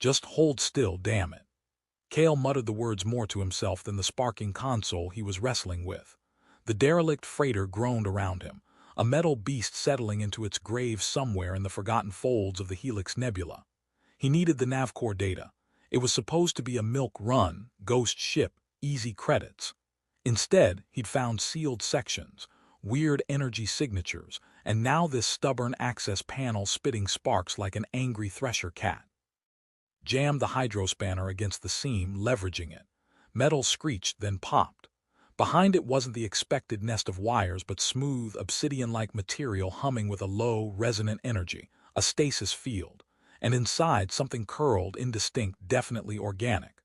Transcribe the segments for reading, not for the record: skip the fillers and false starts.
Just hold still, damn it. Kale muttered the words more to himself than the sparking console he was wrestling with. The derelict freighter groaned around him, a metal beast settling into its grave somewhere in the forgotten folds of the Helix Nebula. He needed the Navcore data. It was supposed to be a milk run, ghost ship, easy credits. Instead, he'd found sealed sections, weird energy signatures, and now this stubborn access panel spitting sparks like an angry thresher cat. Jammed the hydrospanner against the seam, leveraging it. Metal screeched, then popped. Behind it wasn't the expected nest of wires, but smooth, obsidian-like material humming with a low, resonant energy, a stasis field. And inside, something curled, indistinct, definitely organic.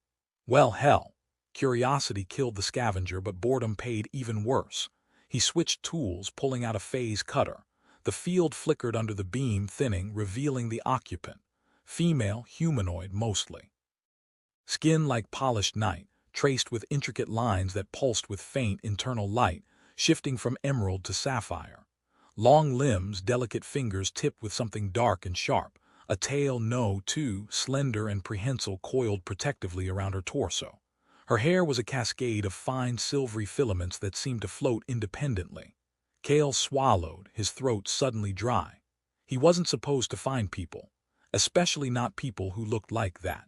Well, hell. Curiosity killed the scavenger, but boredom paid even worse. He switched tools, pulling out a phase cutter. The field flickered under the beam, thinning, revealing the occupant. Female, humanoid mostly. Skin like polished night, traced with intricate lines that pulsed with faint internal light, shifting from emerald to sapphire. Long limbs, delicate fingers tipped with something dark and sharp. A tail, too, slender and prehensile, coiled protectively around her torso. Her hair was a cascade of fine silvery filaments that seemed to float independently. Kale swallowed, his throat suddenly dry. He wasn't supposed to find people, especially not people who looked like that.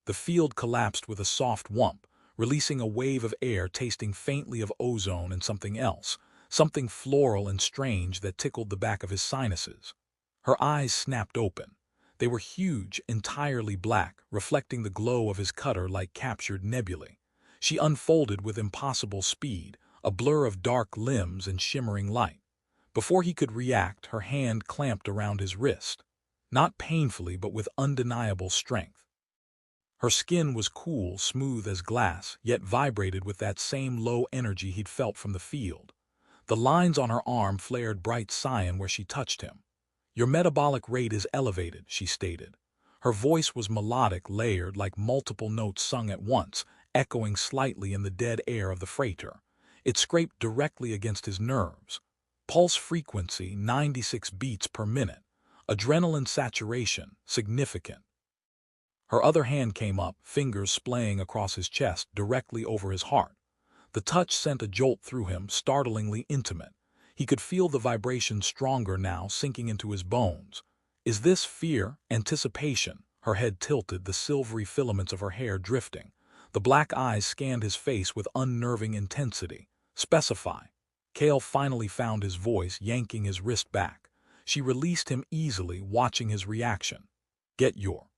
The field collapsed with a soft whump, releasing a wave of air tasting faintly of ozone and something else, something floral and strange that tickled the back of his sinuses. Her eyes snapped open. They were huge, entirely black, reflecting the glow of his cutter like captured nebulae. She unfolded with impossible speed, a blur of dark limbs and shimmering light. Before he could react, her hand clamped around his wrist. Not painfully, but with undeniable strength. Her skin was cool, smooth as glass, yet vibrated with that same low energy he'd felt from the field. The lines on her arm flared bright cyan where she touched him. "Your metabolic rate is elevated," she stated. Her voice was melodic, layered, like multiple notes sung at once, echoing slightly in the dead air of the freighter. It scraped directly against his nerves. Pulse frequency, 96 beats per minute. Adrenaline saturation, significant. Her other hand came up, fingers splaying across his chest, directly over his heart. The touch sent a jolt through him, startlingly intimate. He could feel the vibration stronger now, sinking into his bones. Is this fear, anticipation? Her head tilted, the silvery filaments of her hair drifting. The black eyes scanned his face with unnerving intensity. Specify. Kale finally found his voice, yanking his wrist back. She released him easily, watching his reaction. Get your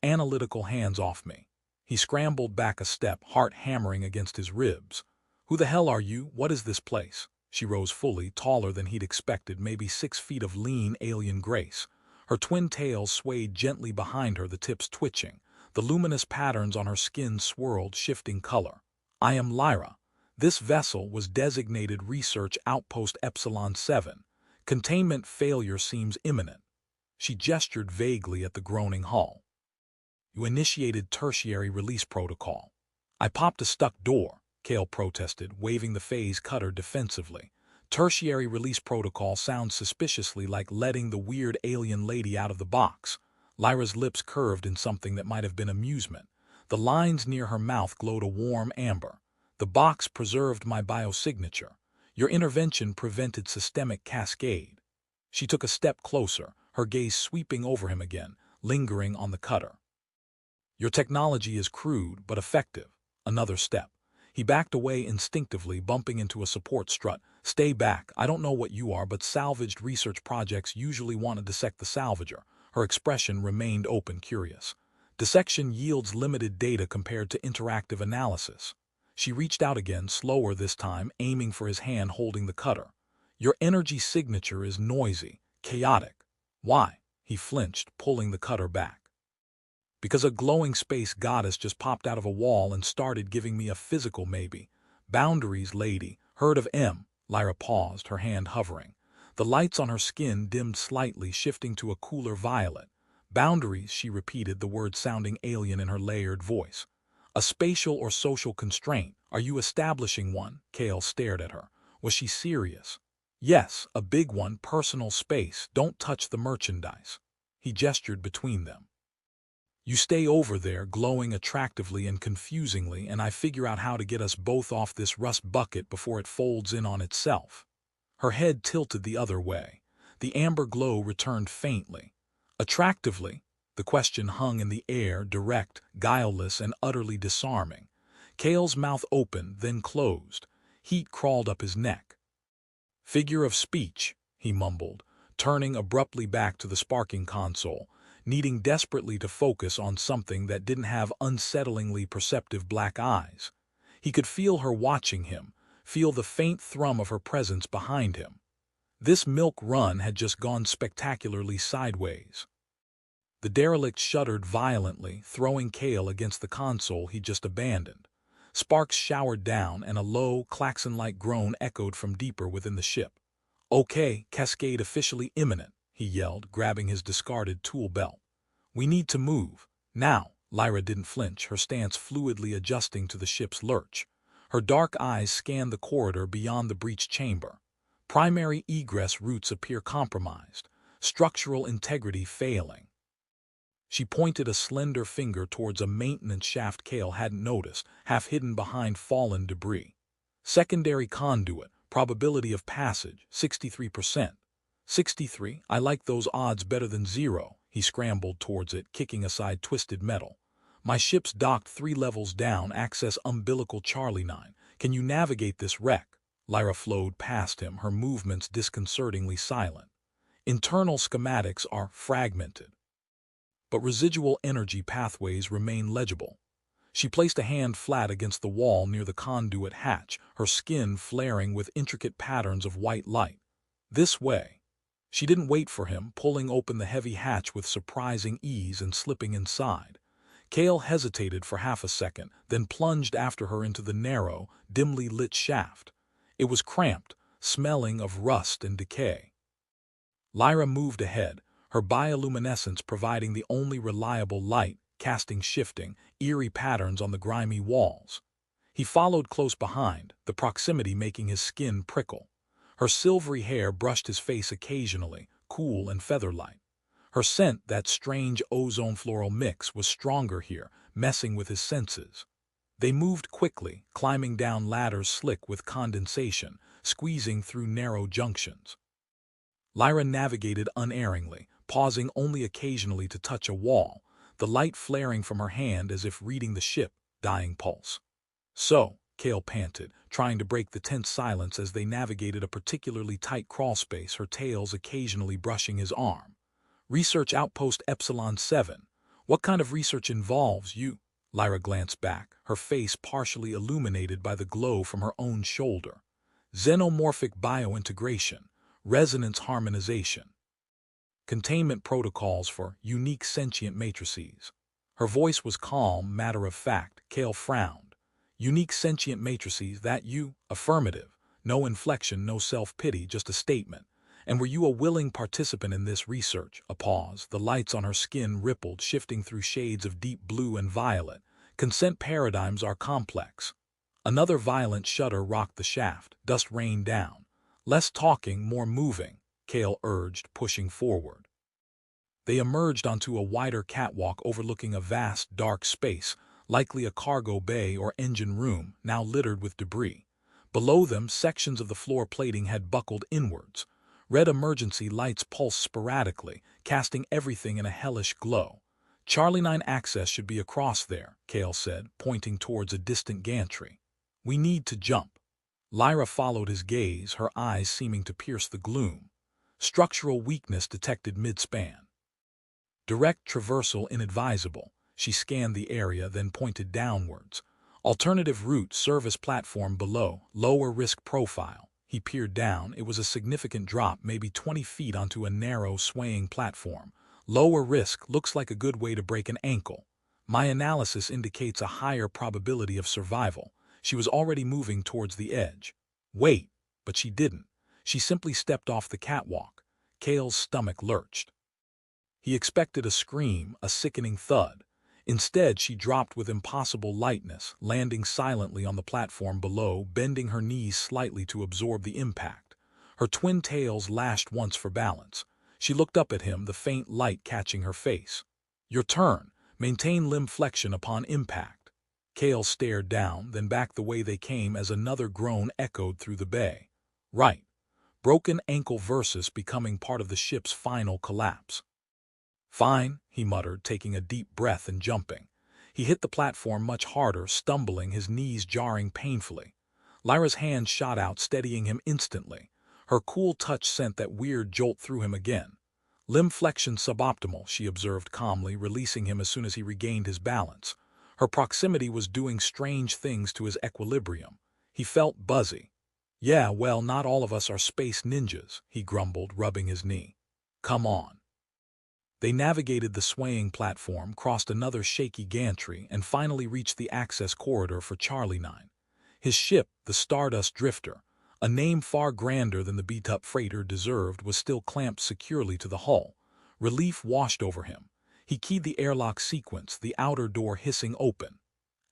analytical hands off me. He scrambled back a step, heart hammering against his ribs. Who the hell are you? What is this place? She rose fully, taller than he'd expected, maybe 6 feet of lean, alien grace. Her twin tails swayed gently behind her, the tips twitching. The luminous patterns on her skin swirled, shifting color. I am Lyra. This vessel was designated Research Outpost Epsilon 7. Containment failure seems imminent. She gestured vaguely at the groaning hull. You initiated tertiary release protocol. I popped a stuck door, Kale protested, waving the phase cutter defensively. Tertiary release protocol sounds suspiciously like letting the weird alien lady out of the box. Lyra's lips curved in something that might have been amusement. The lines near her mouth glowed a warm amber. The box preserved my biosignature. Your intervention prevented systemic cascade. She took a step closer, her gaze sweeping over him again, lingering on the cutter. Your technology is crude, but effective. Another step. He backed away instinctively, bumping into a support strut. Stay back. I don't know what you are, but salvaged research projects usually want to dissect the salvager. Her expression remained open, curious. Dissection yields limited data compared to interactive analysis. She reached out again, slower this time, aiming for his hand holding the cutter. Your energy signature is noisy, chaotic. Why? He flinched, pulling the cutter back. Because a glowing space goddess just popped out of a wall and started giving me a physical maybe. Boundaries, lady. Heard of M? Lyra paused, her hand hovering. The lights on her skin dimmed slightly, shifting to a cooler violet. Boundaries, she repeated, the word sounding alien in her layered voice. A spatial or social constraint. Are you establishing one? Kale stared at her. Was she serious? Yes, a big one, personal space. Don't touch the merchandise. He gestured between them. You stay over there, glowing attractively and confusingly, and I figure out how to get us both off this rust bucket before it folds in on itself." Her head tilted the other way. The amber glow returned faintly. "Attractively?" The question hung in the air, direct, guileless, and utterly disarming. Cale's mouth opened, then closed. Heat crawled up his neck. "Figure of speech," he mumbled, turning abruptly back to the sparking console, needing desperately to focus on something that didn't have unsettlingly perceptive black eyes. He could feel her watching him, feel the faint thrum of her presence behind him. This milk run had just gone spectacularly sideways. The derelict shuddered violently, throwing Cale against the console he'd just abandoned. Sparks showered down, and a low, klaxon-like groan echoed from deeper within the ship. "Okay, cascade officially imminent," he yelled, grabbing his discarded tool belt. "We need to move. Now." Lyra didn't flinch, her stance fluidly adjusting to the ship's lurch. Her dark eyes scanned the corridor beyond the breach chamber. Primary egress routes appear compromised, structural integrity failing. She pointed a slender finger towards a maintenance shaft Cale hadn't noticed, half hidden behind fallen debris. "Secondary conduit, probability of passage, 63%. 63, I like those odds better than 0. He scrambled towards it, kicking aside twisted metal. "My ship's docked 3 levels down, access umbilical Charlie 9. Can you navigate this wreck?" Lyra flowed past him, her movements disconcertingly silent. "Internal schematics are fragmented, but residual energy pathways remain legible." She placed a hand flat against the wall near the conduit hatch, her skin flaring with intricate patterns of white light. "This way." She didn't wait for him, pulling open the heavy hatch with surprising ease and slipping inside. Cale hesitated for half a second, then plunged after her into the narrow, dimly lit shaft. It was cramped, smelling of rust and decay. Lyra moved ahead, her bioluminescence providing the only reliable light, casting shifting, eerie patterns on the grimy walls. He followed close behind, the proximity making his skin prickle. Her silvery hair brushed his face occasionally, cool and feather-light. Her scent, that strange ozone-floral mix, was stronger here, messing with his senses. They moved quickly, climbing down ladders slick with condensation, squeezing through narrow junctions. Lyra navigated unerringly, pausing only occasionally to touch a wall, the light flaring from her hand as if reading the ship, dying pulse. "So," Cale panted, trying to break the tense silence as they navigated a particularly tight crawlspace, her tails occasionally brushing his arm. "Research outpost Epsilon 7. What kind of research involves you?" Lyra glanced back, her face partially illuminated by the glow from her own shoulder. "Xenomorphic biointegration, resonance harmonization. Containment protocols for unique sentient matrices." Her voice was calm, matter-of-fact. Cale frowned. "Unique sentient matrices, that you?" "Affirmative." No inflection, no self-pity, just a statement. "And were you a willing participant in this research?" A pause. The lights on her skin rippled, shifting through shades of deep blue and violet. "Consent paradigms are complex." Another violent shudder rocked the shaft. Dust rained down. "Less talking, more moving," Cale urged, pushing forward. They emerged onto a wider catwalk overlooking a vast, dark space, likely a cargo bay or engine room, now littered with debris. Below them, sections of the floor plating had buckled inwards. Red emergency lights pulsed sporadically, casting everything in a hellish glow. "Charlie 9 access should be across there," Cale said, pointing towards a distant gantry. "We need to jump." Lyra followed his gaze, her eyes seeming to pierce the gloom. Structural weakness detected mid-span. "Direct traversal inadvisable." She scanned the area, then pointed downwards. "Alternative route, service platform below, lower risk profile." He peered down. It was a significant drop, maybe 20 feet onto a narrow, swaying platform. "Lower risk, looks like a good way to break an ankle. My analysis indicates a higher probability of survival." She was already moving towards the edge. Wait, but she didn't. She simply stepped off the catwalk. Cale's stomach lurched. He expected a scream, a sickening thud. Instead, she dropped with impossible lightness, landing silently on the platform below, bending her knees slightly to absorb the impact. Her twin tails lashed once for balance. She looked up at him, the faint light catching her face. "Your turn." Maintain limb flexion upon impact. Kale stared down, then back the way they came as another groan echoed through the bay. Right. Broken ankle versus becoming part of the ship's final collapse. Fine, he muttered, taking a deep breath and jumping. He hit the platform much harder, stumbling, his knees jarring painfully. Lyra's hand shot out, steadying him instantly. Her cool touch sent that weird jolt through him again. Limb flexion suboptimal, she observed calmly, releasing him as soon as he regained his balance. Her proximity was doing strange things to his equilibrium. He felt buzzy. Yeah, well, not all of us are space ninjas, he grumbled, rubbing his knee. Come on. They navigated the swaying platform, crossed another shaky gantry, and finally reached the access corridor for Charlie 9. His ship, the Stardust Drifter, a name far grander than the beat-up freighter deserved, was still clamped securely to the hull. Relief washed over him. He keyed the airlock sequence, the outer door hissing open.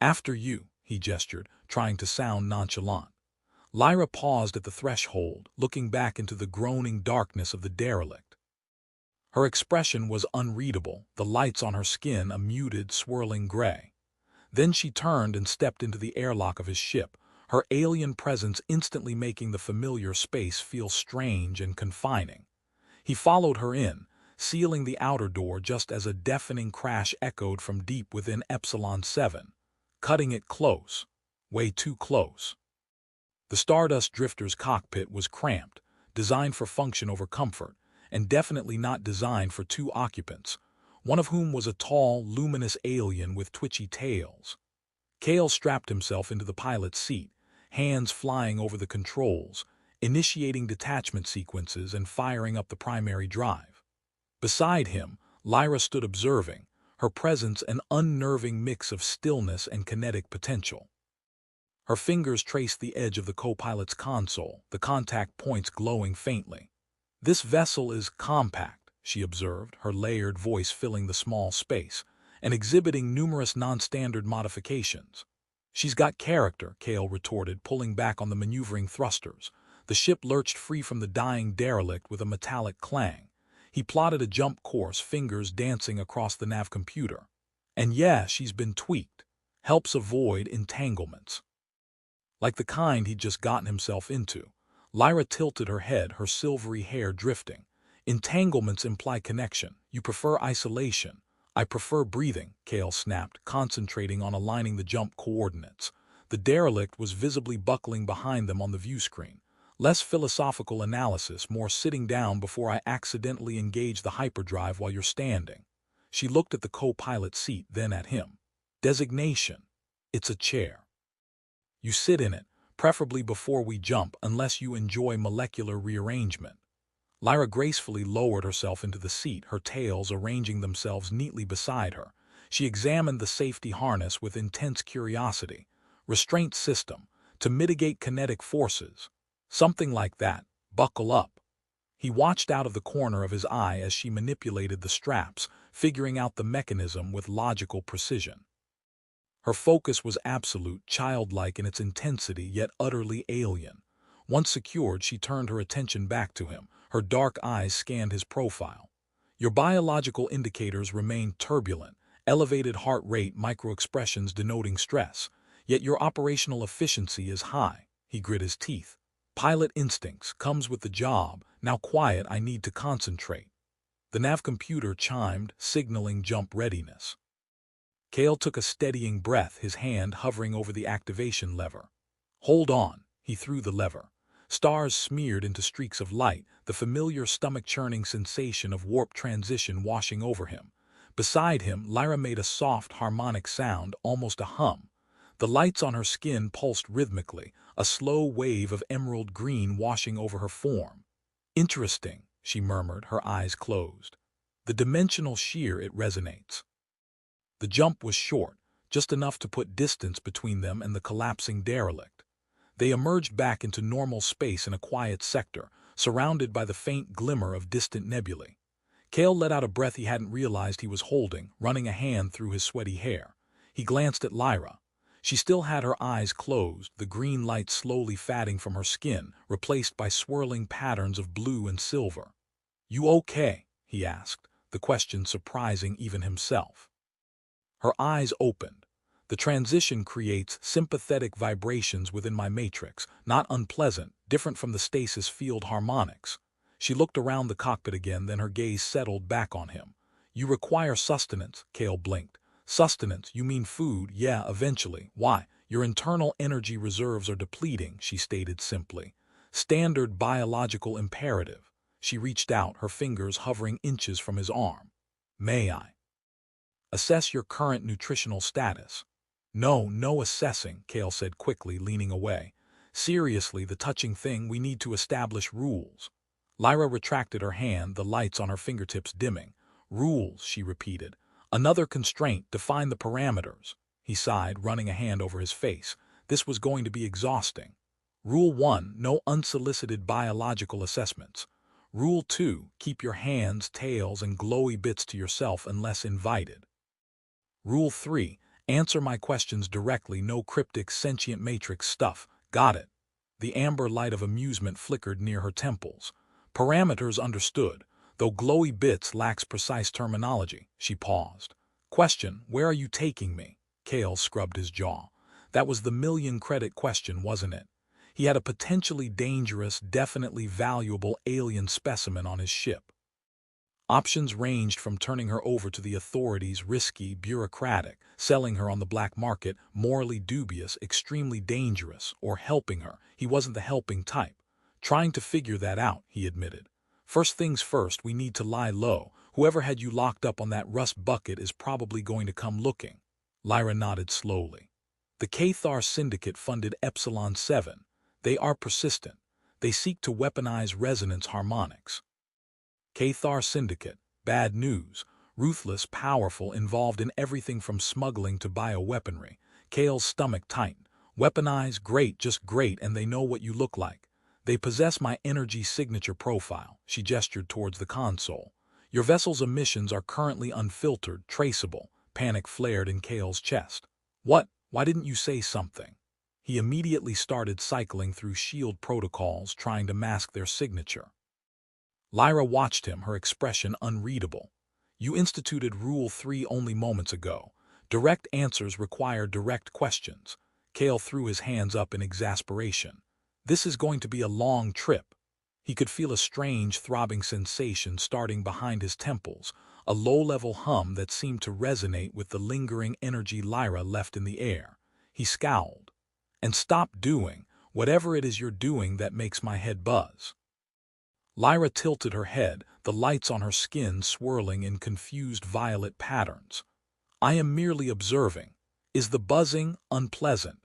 After you, he gestured, trying to sound nonchalant. Lyra paused at the threshold, looking back into the groaning darkness of the derelict. Her expression was unreadable, the lights on her skin a muted, swirling gray. Then she turned and stepped into the airlock of his ship, her alien presence instantly making the familiar space feel strange and confining. He followed her in, sealing the outer door just as a deafening crash echoed from deep within Epsilon 7, cutting it close, way too close. The Stardust Drifter's cockpit was cramped, designed for function over comfort, and definitely not designed for two occupants, one of whom was a tall, luminous alien with twitchy tails. Kale strapped himself into the pilot's seat, hands flying over the controls, initiating detachment sequences and firing up the primary drive. Beside him, Lyra stood observing, her presence an unnerving mix of stillness and kinetic potential. Her fingers traced the edge of the co-pilot's console, the contact points glowing faintly. This vessel is compact, she observed, her layered voice filling the small space, and exhibiting numerous non-standard modifications. She's got character, Kale retorted, pulling back on the maneuvering thrusters. The ship lurched free from the dying derelict with a metallic clang. He plotted a jump course, fingers dancing across the nav computer. And yeah, she's been tweaked. Helps avoid entanglements. Like the kind he'd just gotten himself into. Lyra tilted her head, her silvery hair drifting. Entanglements imply connection. You prefer isolation. I prefer breathing, Kale snapped, concentrating on aligning the jump coordinates. The derelict was visibly buckling behind them on the view screen. Less philosophical analysis, more sitting down before I accidentally engage the hyperdrive while you're standing. She looked at the co-pilot seat, then at him. Designation. It's a chair. You sit in it, preferably before we jump, unless you enjoy molecular rearrangement. Lyra gracefully lowered herself into the seat, her tails arranging themselves neatly beside her. She examined the safety harness with intense curiosity. Restraint system, to mitigate kinetic forces. Something like that. Buckle up. He watched out of the corner of his eye as she manipulated the straps, figuring out the mechanism with logical precision. Her focus was absolute, childlike in its intensity, yet utterly alien. Once secured, she turned her attention back to him. Her dark eyes scanned his profile. Your biological indicators remain turbulent, elevated heart rate, microexpressions denoting stress. Yet your operational efficiency is high. He grit his teeth. Pilot instincts, comes with the job. Now quiet, I need to concentrate. The nav computer chimed, signaling jump readiness. Kale took a steadying breath, his hand hovering over the activation lever. Hold on, he threw the lever. Stars smeared into streaks of light, the familiar stomach-churning sensation of warp transition washing over him. Beside him, Lyra made a soft, harmonic sound, almost a hum. The lights on her skin pulsed rhythmically, a slow wave of emerald green washing over her form. Interesting, she murmured, her eyes closed. The dimensional shear, it resonates. The jump was short, just enough to put distance between them and the collapsing derelict. They emerged back into normal space in a quiet sector, surrounded by the faint glimmer of distant nebulae. Kale let out a breath he hadn't realized he was holding, running a hand through his sweaty hair. He glanced at Lyra. She still had her eyes closed, the green light slowly fading from her skin, replaced by swirling patterns of blue and silver. You okay? He asked, the question surprising even himself. Her eyes opened. The transition creates sympathetic vibrations within my matrix, not unpleasant, different from the stasis field harmonics. She looked around the cockpit again, then her gaze settled back on him. You require sustenance, Kale blinked. Sustenance, you mean food? Yeah, eventually. Why? Your internal energy reserves are depleting, she stated simply. Standard biological imperative. She reached out, her fingers hovering inches from his arm. May I assess your current nutritional status? No, no assessing, Kale said quickly, leaning away. Seriously, the touching thing, we need to establish rules. Lyra retracted her hand, the lights on her fingertips dimming. Rules, she repeated. Another constraint, define the parameters. He sighed, running a hand over his face. This was going to be exhausting. Rule 1, no unsolicited biological assessments. Rule 2, keep your hands, tails, and glowy bits to yourself unless invited. Rule 3, answer my questions directly, no cryptic sentient matrix stuff. Got it. The amber light of amusement flickered near her temples. Parameters understood, though glowy bits lacks precise terminology. She paused. Question, where are you taking me? Kale scrubbed his jaw. That was the million-credit question, wasn't it? He had a potentially dangerous, definitely valuable alien specimen on his ship. Options ranged from turning her over to the authorities, risky, bureaucratic, selling her on the black market, morally dubious, extremely dangerous, or helping her. He wasn't the helping type. Trying to figure that out, he admitted. First things first, we need to lie low. Whoever had you locked up on that rust bucket is probably going to come looking. Lyra nodded slowly. The Cathar Syndicate funded Epsilon 7. They are persistent. They seek to weaponize resonance harmonics. Cathar Syndicate, bad news. Ruthless, powerful, involved in everything from smuggling to bioweaponry. Kale's stomach tightened. Weaponize, great, just great, and they know what you look like. They possess my energy signature profile. She gestured towards the console. Your vessel's emissions are currently unfiltered, traceable. Panic flared in Kale's chest. What? Why didn't you say something? He immediately started cycling through shield protocols, trying to mask their signature. Lyra watched him, her expression unreadable. You instituted Rule 3 only moments ago. Direct answers require direct questions. Kale threw his hands up in exasperation. This is going to be a long trip. He could feel a strange, throbbing sensation starting behind his temples, a low-level hum that seemed to resonate with the lingering energy Lyra left in the air. He scowled. And stop doing whatever it is you're doing that makes my head buzz. Lyra tilted her head, the lights on her skin swirling in confused violet patterns. I am merely observing. Is the buzzing unpleasant?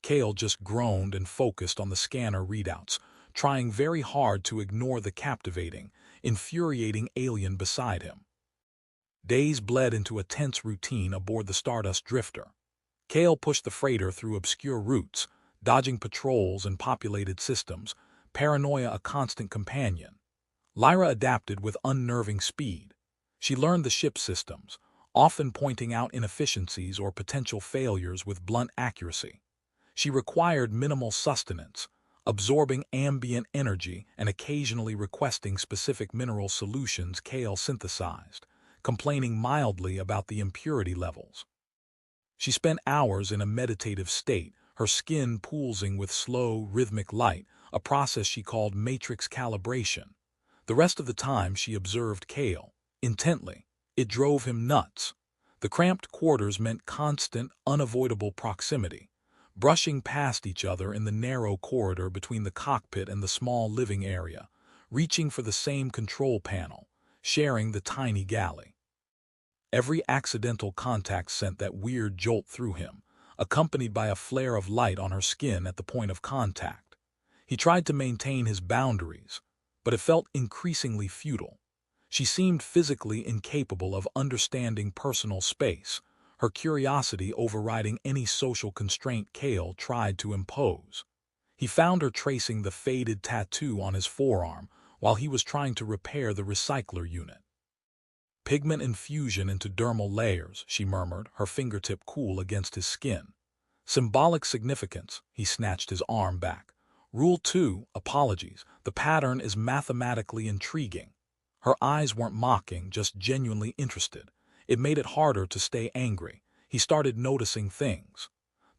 Kale just groaned and focused on the scanner readouts, trying very hard to ignore the captivating, infuriating alien beside him. Days bled into a tense routine aboard the Stardust Drifter. Kale pushed the freighter through obscure routes, dodging patrols and populated systems, paranoia a constant companion. Lyra adapted with unnerving speed. She learned the ship's systems, often pointing out inefficiencies or potential failures with blunt accuracy. She required minimal sustenance, absorbing ambient energy and occasionally requesting specific mineral solutions Kale synthesized, complaining mildly about the impurity levels. She spent hours in a meditative state, her skin pulsing with slow, rhythmic light, a process she called matrix calibration. The rest of the time she observed Kale, intently. It drove him nuts. The cramped quarters meant constant, unavoidable proximity, brushing past each other in the narrow corridor between the cockpit and the small living area, reaching for the same control panel, sharing the tiny galley. Every accidental contact sent that weird jolt through him, accompanied by a flare of light on her skin at the point of contact. He tried to maintain his boundaries, but it felt increasingly futile. She seemed physically incapable of understanding personal space, her curiosity overriding any social constraint Kale tried to impose. He found her tracing the faded tattoo on his forearm while he was trying to repair the recycler unit. Pigment infusion into dermal layers, she murmured, her fingertip cool against his skin. Symbolic significance, he snatched his arm back. Rule 2, apologies. The pattern is mathematically intriguing. Her eyes weren't mocking, just genuinely interested. It made it harder to stay angry. he started noticing things.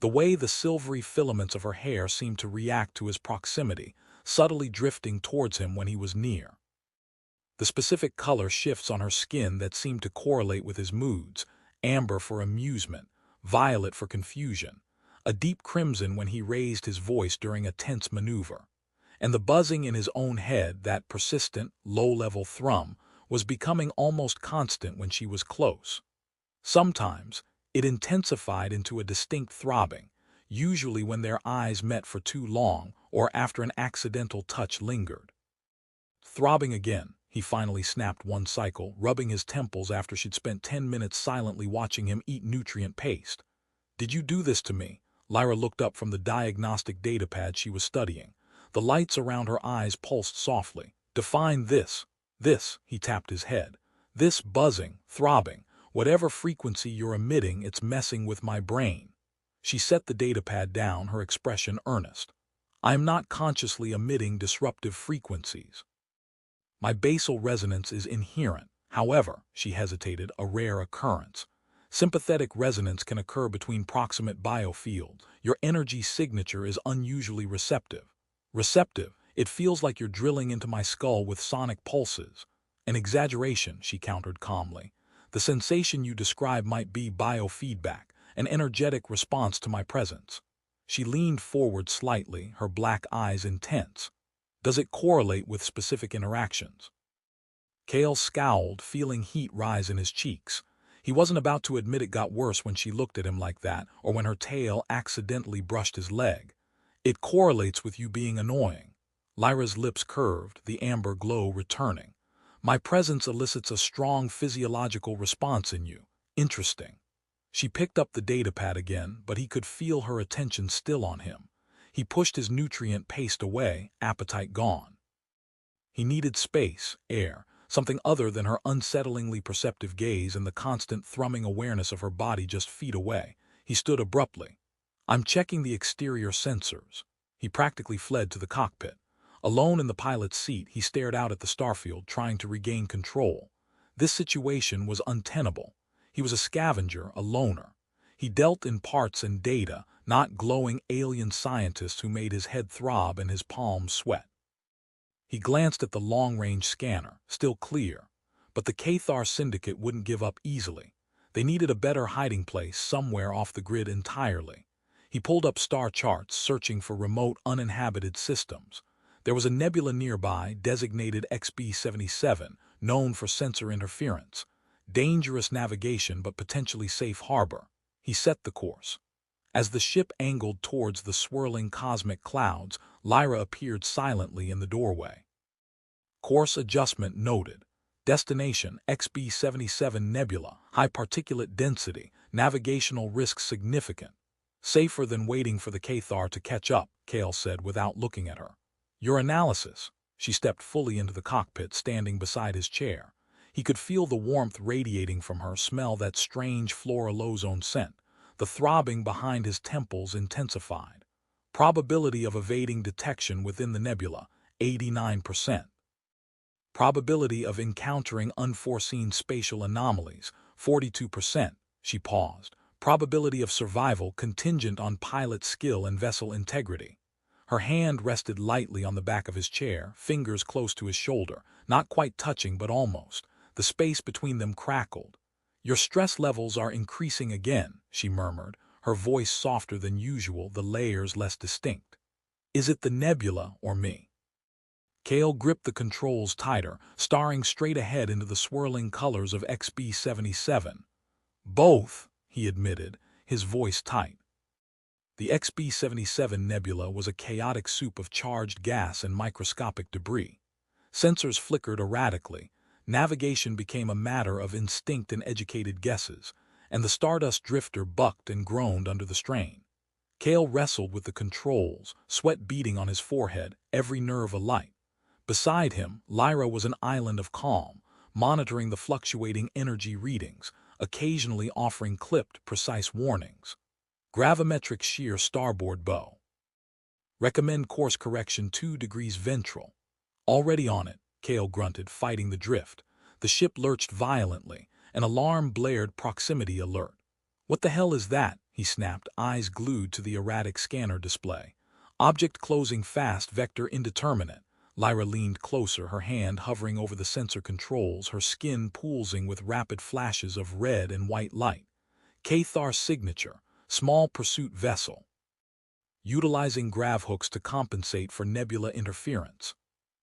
The way the silvery filaments of her hair seemed to react to his proximity, subtly drifting towards him when he was near. The specific color shifts on her skin that seemed to correlate with his moods: amber for amusement, violet for confusion, a deep crimson when he raised his voice during a tense maneuver. And the buzzing in his own head, that persistent, low-level thrum, was becoming almost constant when she was close. Sometimes, it intensified into a distinct throbbing, usually when their eyes met for too long or after an accidental touch lingered. Throbbing again, he finally snapped one cycle, rubbing his temples after she'd spent 10 minutes silently watching him eat nutrient paste. "Did you do this to me?" Lyra looked up from the diagnostic datapad she was studying. The lights around her eyes pulsed softly. "Define this." "This," he tapped his head. "This buzzing, throbbing, whatever frequency you're emitting, it's messing with my brain." She set the datapad down, her expression earnest. "I'm not consciously emitting disruptive frequencies. My basal resonance is inherent. However," she hesitated, "a rare occurrence. Sympathetic resonance can occur between proximate biofields. Your energy signature is unusually receptive." "Receptive? It feels like you're drilling into my skull with sonic pulses." "An exaggeration," she countered calmly. "The sensation you describe might be biofeedback, an energetic response to my presence." She leaned forward slightly, her black eyes intense. "Does it correlate with specific interactions?" Cale scowled, feeling heat rise in his cheeks. He wasn't about to admit it got worse when she looked at him like that, or when her tail accidentally brushed his leg. "It correlates with you being annoying." Lyra's lips curved, the amber glow returning. "My presence elicits a strong physiological response in you." "Interesting." She picked up the datapad again, but he could feel her attention still on him. He pushed his nutrient paste away, appetite gone. He needed space, air, something other than her unsettlingly perceptive gaze and the constant thrumming awareness of her body just feet away. He stood abruptly. "I'm checking the exterior sensors." He practically fled to the cockpit. Alone in the pilot's seat, he stared out at the starfield, trying to regain control. This situation was untenable. He was a scavenger, a loner. He dealt in parts and data, not glowing alien scientists who made his head throb and his palms sweat. He glanced at the long-range scanner, still clear. But the Cathar Syndicate wouldn't give up easily. They needed a better hiding place somewhere off the grid entirely. He pulled up star charts, searching for remote, uninhabited systems. There was a nebula nearby, designated XB-77, known for sensor interference. Dangerous navigation but potentially safe harbor. He set the course. As the ship angled towards the swirling cosmic clouds, Lyra appeared silently in the doorway. "Course adjustment noted. Destination XB-77 Nebula, high particulate density, navigational risk significant." "Safer than waiting for the Cathar to catch up," Cale said without looking at her. "Your analysis." She stepped fully into the cockpit, standing beside his chair. He could feel the warmth radiating from her, smell that strange floral ozone scent. The throbbing behind his temples intensified. Probability of evading detection within the nebula, 89%. Probability of encountering unforeseen spatial anomalies, 42%. She paused. Probability of survival contingent on pilot skill and vessel integrity. Her hand rested lightly on the back of his chair, fingers close to his shoulder, not quite touching but almost. The space between them crackled. "Your stress levels are increasing again," she murmured, her voice softer than usual, the layers less distinct. "Is it the nebula or me?" Cale gripped the controls tighter, staring straight ahead into the swirling colors of XB-77. "Both," he admitted, his voice tight. The XB-77 nebula was a chaotic soup of charged gas and microscopic debris. Sensors flickered erratically. Navigation became a matter of instinct and educated guesses, and the Stardust drifter bucked and groaned under the strain. Cale wrestled with the controls, sweat beading on his forehead, every nerve alight. Beside him, Lyra was an island of calm, monitoring the fluctuating energy readings, occasionally offering clipped, precise warnings. "Gravimetric shear starboard bow. Recommend course correction 2 degrees ventral." "Already on it," Cale grunted, fighting the drift. The ship lurched violently. An alarm blared, proximity alert. What the hell is that? He snapped, eyes glued to the erratic scanner display. Object closing fast, vector indeterminate. Lyra leaned closer, her hand hovering over the sensor controls, her skin pulsing with rapid flashes of red and white light. Cathar signature, small pursuit vessel. Utilizing grav hooks to compensate for nebula interference.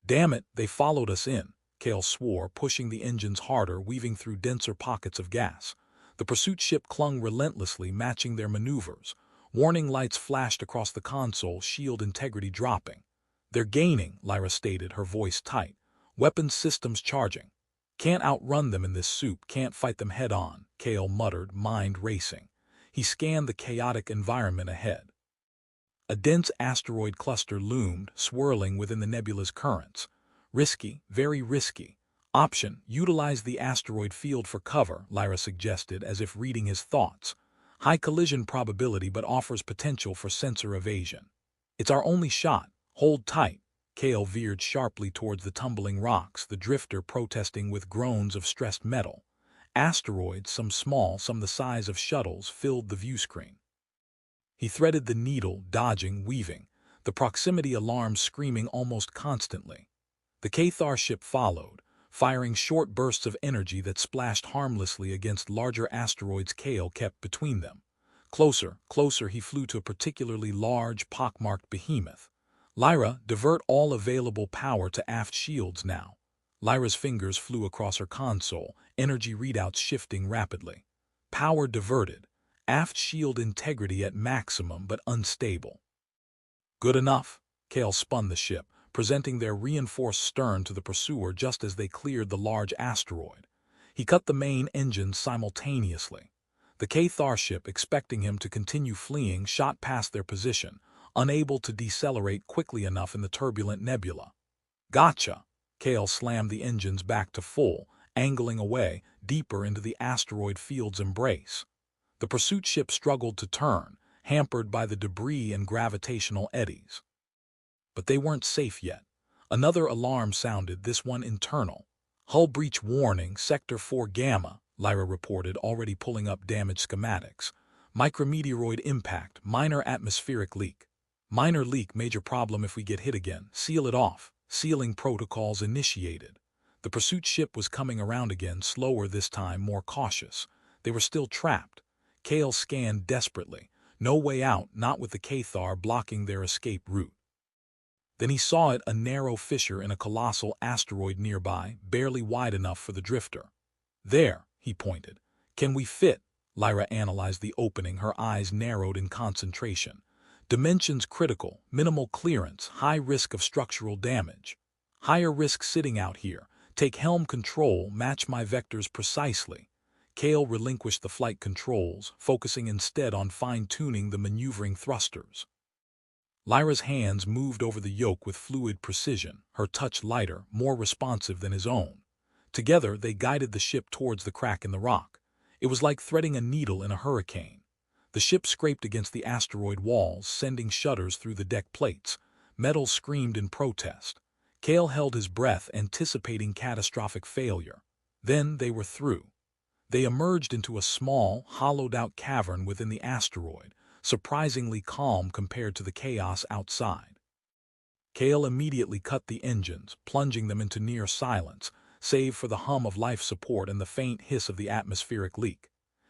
Damn it, they followed us in, Kale swore, pushing the engines harder, weaving through denser pockets of gas. The pursuit ship clung relentlessly, matching their maneuvers. Warning lights flashed across the console, shield integrity dropping. They're gaining, Lyra stated, her voice tight. Weapons systems charging. Can't outrun them in this soup, can't fight them head-on, Kale muttered, mind racing. He scanned the chaotic environment ahead. A dense asteroid cluster loomed, swirling within the nebula's currents. Risky, very risky. Option, utilize the asteroid field for cover, Lyra suggested, as if reading his thoughts. High collision probability but offers potential for sensor evasion. It's our only shot. Hold tight. Kale veered sharply towards the tumbling rocks, the drifter protesting with groans of stressed metal. Asteroids, some small, some the size of shuttles, filled the view screen. He threaded the needle, dodging, weaving, the proximity alarms screaming almost constantly. The Cathar ship followed, firing short bursts of energy that splashed harmlessly against larger asteroids Kale kept between them. Closer, closer he flew to a particularly large, pockmarked behemoth. Lyra, divert all available power to aft shields now. Lyra's fingers flew across her console, energy readouts shifting rapidly. Power diverted. Aft shield integrity at maximum but unstable. Good enough. Kale spun the ship, presenting their reinforced stern to the pursuer just as they cleared the large asteroid. He cut the main engines simultaneously. The Cathar ship, expecting him to continue fleeing, shot past their position, unable to decelerate quickly enough in the turbulent nebula. Gotcha! Kale slammed the engines back to full, angling away, deeper into the asteroid field's embrace. The pursuit ship struggled to turn, hampered by the debris and gravitational eddies. But they weren't safe yet. Another alarm sounded, this one internal. Hull breach warning, Sector 4 Gamma, Lyra reported, already pulling up damage schematics. Micrometeoroid impact, minor atmospheric leak. Minor leak, major problem if we get hit again. Seal it off. Sealing protocols initiated. The pursuit ship was coming around again, slower this time, more cautious. They were still trapped. Kale scanned desperately. No way out, not with the Cathar blocking their escape route. Then he saw it, a narrow fissure in a colossal asteroid nearby, barely wide enough for the drifter. There, he pointed. Can we fit? Lyra analyzed the opening, her eyes narrowed in concentration. Dimensions critical, minimal clearance, high risk of structural damage. Higher risk sitting out here. Take helm control, match my vectors precisely. Kale relinquished the flight controls, focusing instead on fine-tuning the maneuvering thrusters. Lyra's hands moved over the yoke with fluid precision, her touch lighter, more responsive than his own. Together, they guided the ship towards the crack in the rock. It was like threading a needle in a hurricane. The ship scraped against the asteroid walls, sending shudders through the deck plates. Metal screamed in protest. Kale held his breath, anticipating catastrophic failure. Then they were through. They emerged into a small, hollowed-out cavern within the asteroid, surprisingly calm compared to the chaos outside. Kale immediately cut the engines, plunging them into near silence, save for the hum of life support and the faint hiss of the atmospheric leak.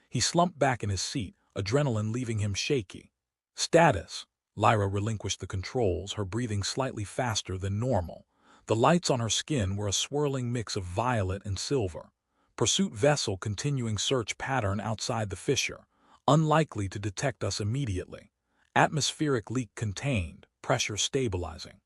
He slumped back in his seat, adrenaline leaving him shaky. Status. Lyra relinquished the controls, her breathing slightly faster than normal. The lights on her skin were a swirling mix of violet and silver. Pursuit vessel continuing search pattern outside the fissure. Unlikely to detect us immediately. Atmospheric leak contained, pressure stabilizing.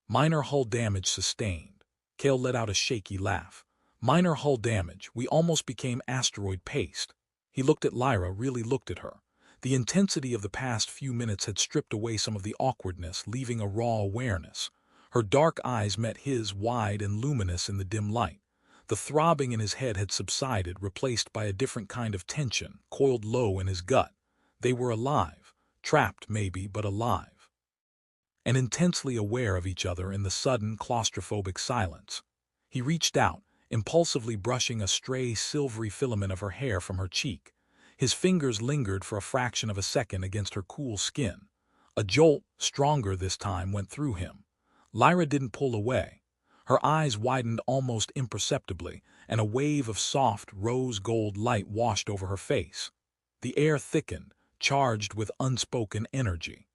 Minor hull damage sustained. Kale let out a shaky laugh. Minor hull damage, we almost became asteroid paste. He looked at Lyra, really looked at her. The intensity of the past few minutes had stripped away some of the awkwardness, leaving a raw awareness. Her dark eyes met his, wide and luminous in the dim light. The throbbing in his head had subsided, replaced by a different kind of tension, coiled low in his gut. They were alive. Trapped, maybe, but alive. And intensely aware of each other in the sudden, claustrophobic silence. He reached out, impulsively brushing a stray silvery filament of her hair from her cheek. His fingers lingered for a fraction of a second against her cool skin. A jolt, stronger this time, went through him. Lyra didn't pull away. Her eyes widened almost imperceptibly, and a wave of soft, rose-gold light washed over her face. The air thickened, charged with unspoken energy.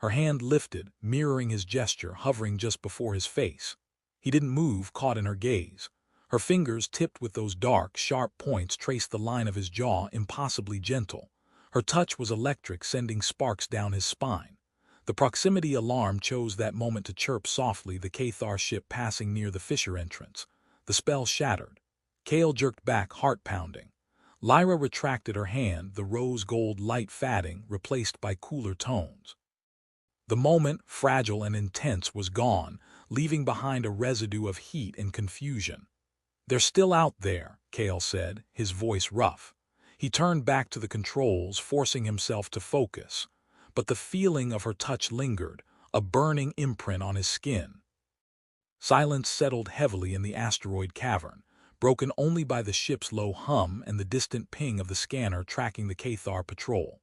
Her hand lifted, mirroring his gesture, hovering just before his face. He didn't move, caught in her gaze. Her fingers, tipped with those dark, sharp points, traced the line of his jaw, impossibly gentle. Her touch was electric, sending sparks down his spine. The proximity alarm chose that moment to chirp softly, the Cathar ship passing near the fissure entrance. The spell shattered. Cale jerked back, heart pounding. Lyra retracted her hand, the rose-gold light fading, replaced by cooler tones. The moment, fragile and intense, was gone, leaving behind a residue of heat and confusion. "They're still out there," Cale said, his voice rough. He turned back to the controls, forcing himself to focus. But the feeling of her touch lingered, a burning imprint on his skin. Silence settled heavily in the asteroid cavern, broken only by the ship's low hum and the distant ping of the scanner tracking the Cathar patrol.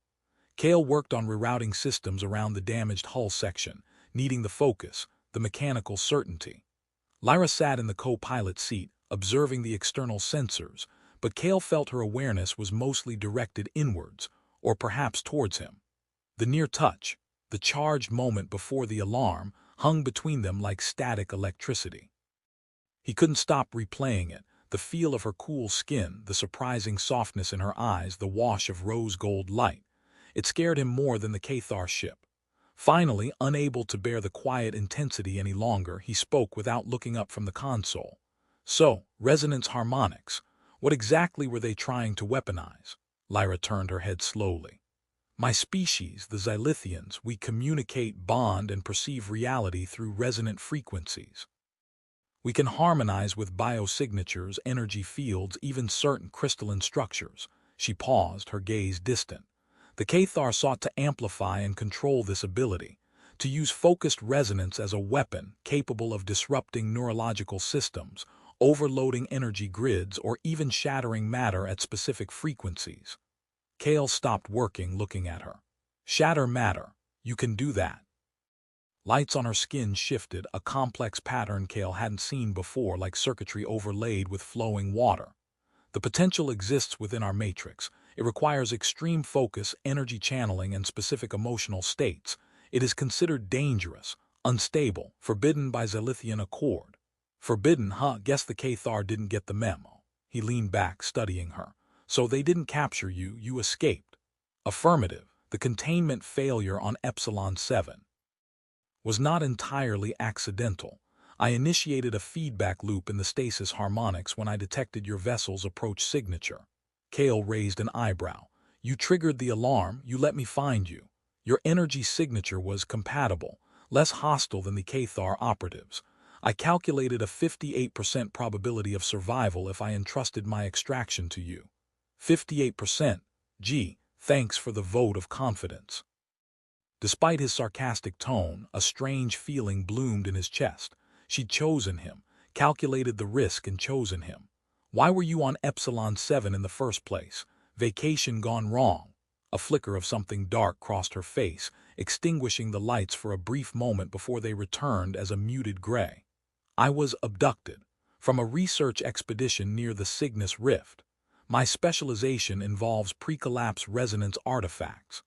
Cale worked on rerouting systems around the damaged hull section, needing the focus, the mechanical certainty. Lyra sat in the co-pilot seat, observing the external sensors, but Cale felt her awareness was mostly directed inwards, or perhaps towards him. The near touch, the charged moment before the alarm, hung between them like static electricity. He couldn't stop replaying it, the feel of her cool skin, the surprising softness in her eyes, the wash of rose-gold light. It scared him more than the Cathar ship. Finally, unable to bear the quiet intensity any longer, he spoke without looking up from the console. "So, resonance harmonics. What exactly were they trying to weaponize?" Lyra turned her head slowly. "My species, the Xylithians, we communicate, bond, and perceive reality through resonant frequencies. We can harmonize with biosignatures, energy fields, even certain crystalline structures." She paused, her gaze distant. The Cathar sought to amplify and control this ability, to use focused resonance as a weapon capable of disrupting neurological systems, overloading energy grids, or even shattering matter at specific frequencies. Cale stopped working, looking at her. "Shatter matter. You can do that." Lights on her skin shifted, a complex pattern Cale hadn't seen before, like circuitry overlaid with flowing water. "The potential exists within our matrix. It requires extreme focus, energy channeling, and specific emotional states. It is considered dangerous, unstable, forbidden by Xylithian accord." "Forbidden, huh? Guess the Cathar didn't get the memo." He leaned back, studying her. "So they didn't capture you, you escaped." "Affirmative. The containment failure on Epsilon 7 was not entirely accidental. I initiated a feedback loop in the stasis harmonics when I detected your vessel's approach signature." Cale raised an eyebrow. "You triggered the alarm, you let me find you. Your energy signature was compatible, less hostile than the Cathar operatives. I calculated a 58% probability of survival if I entrusted my extraction to you." 58%? Gee, thanks for the vote of confidence." Despite his sarcastic tone, a strange feeling bloomed in his chest. She'd chosen him, calculated the risk and chosen him. Why were you on Epsilon 7 in the first place? Vacation gone wrong. A flicker of something dark crossed her face, extinguishing the lights for a brief moment before they returned as a muted gray. "I was abducted from a research expedition near the Cygnus Rift. My specialization involves pre-collapse resonance artifacts.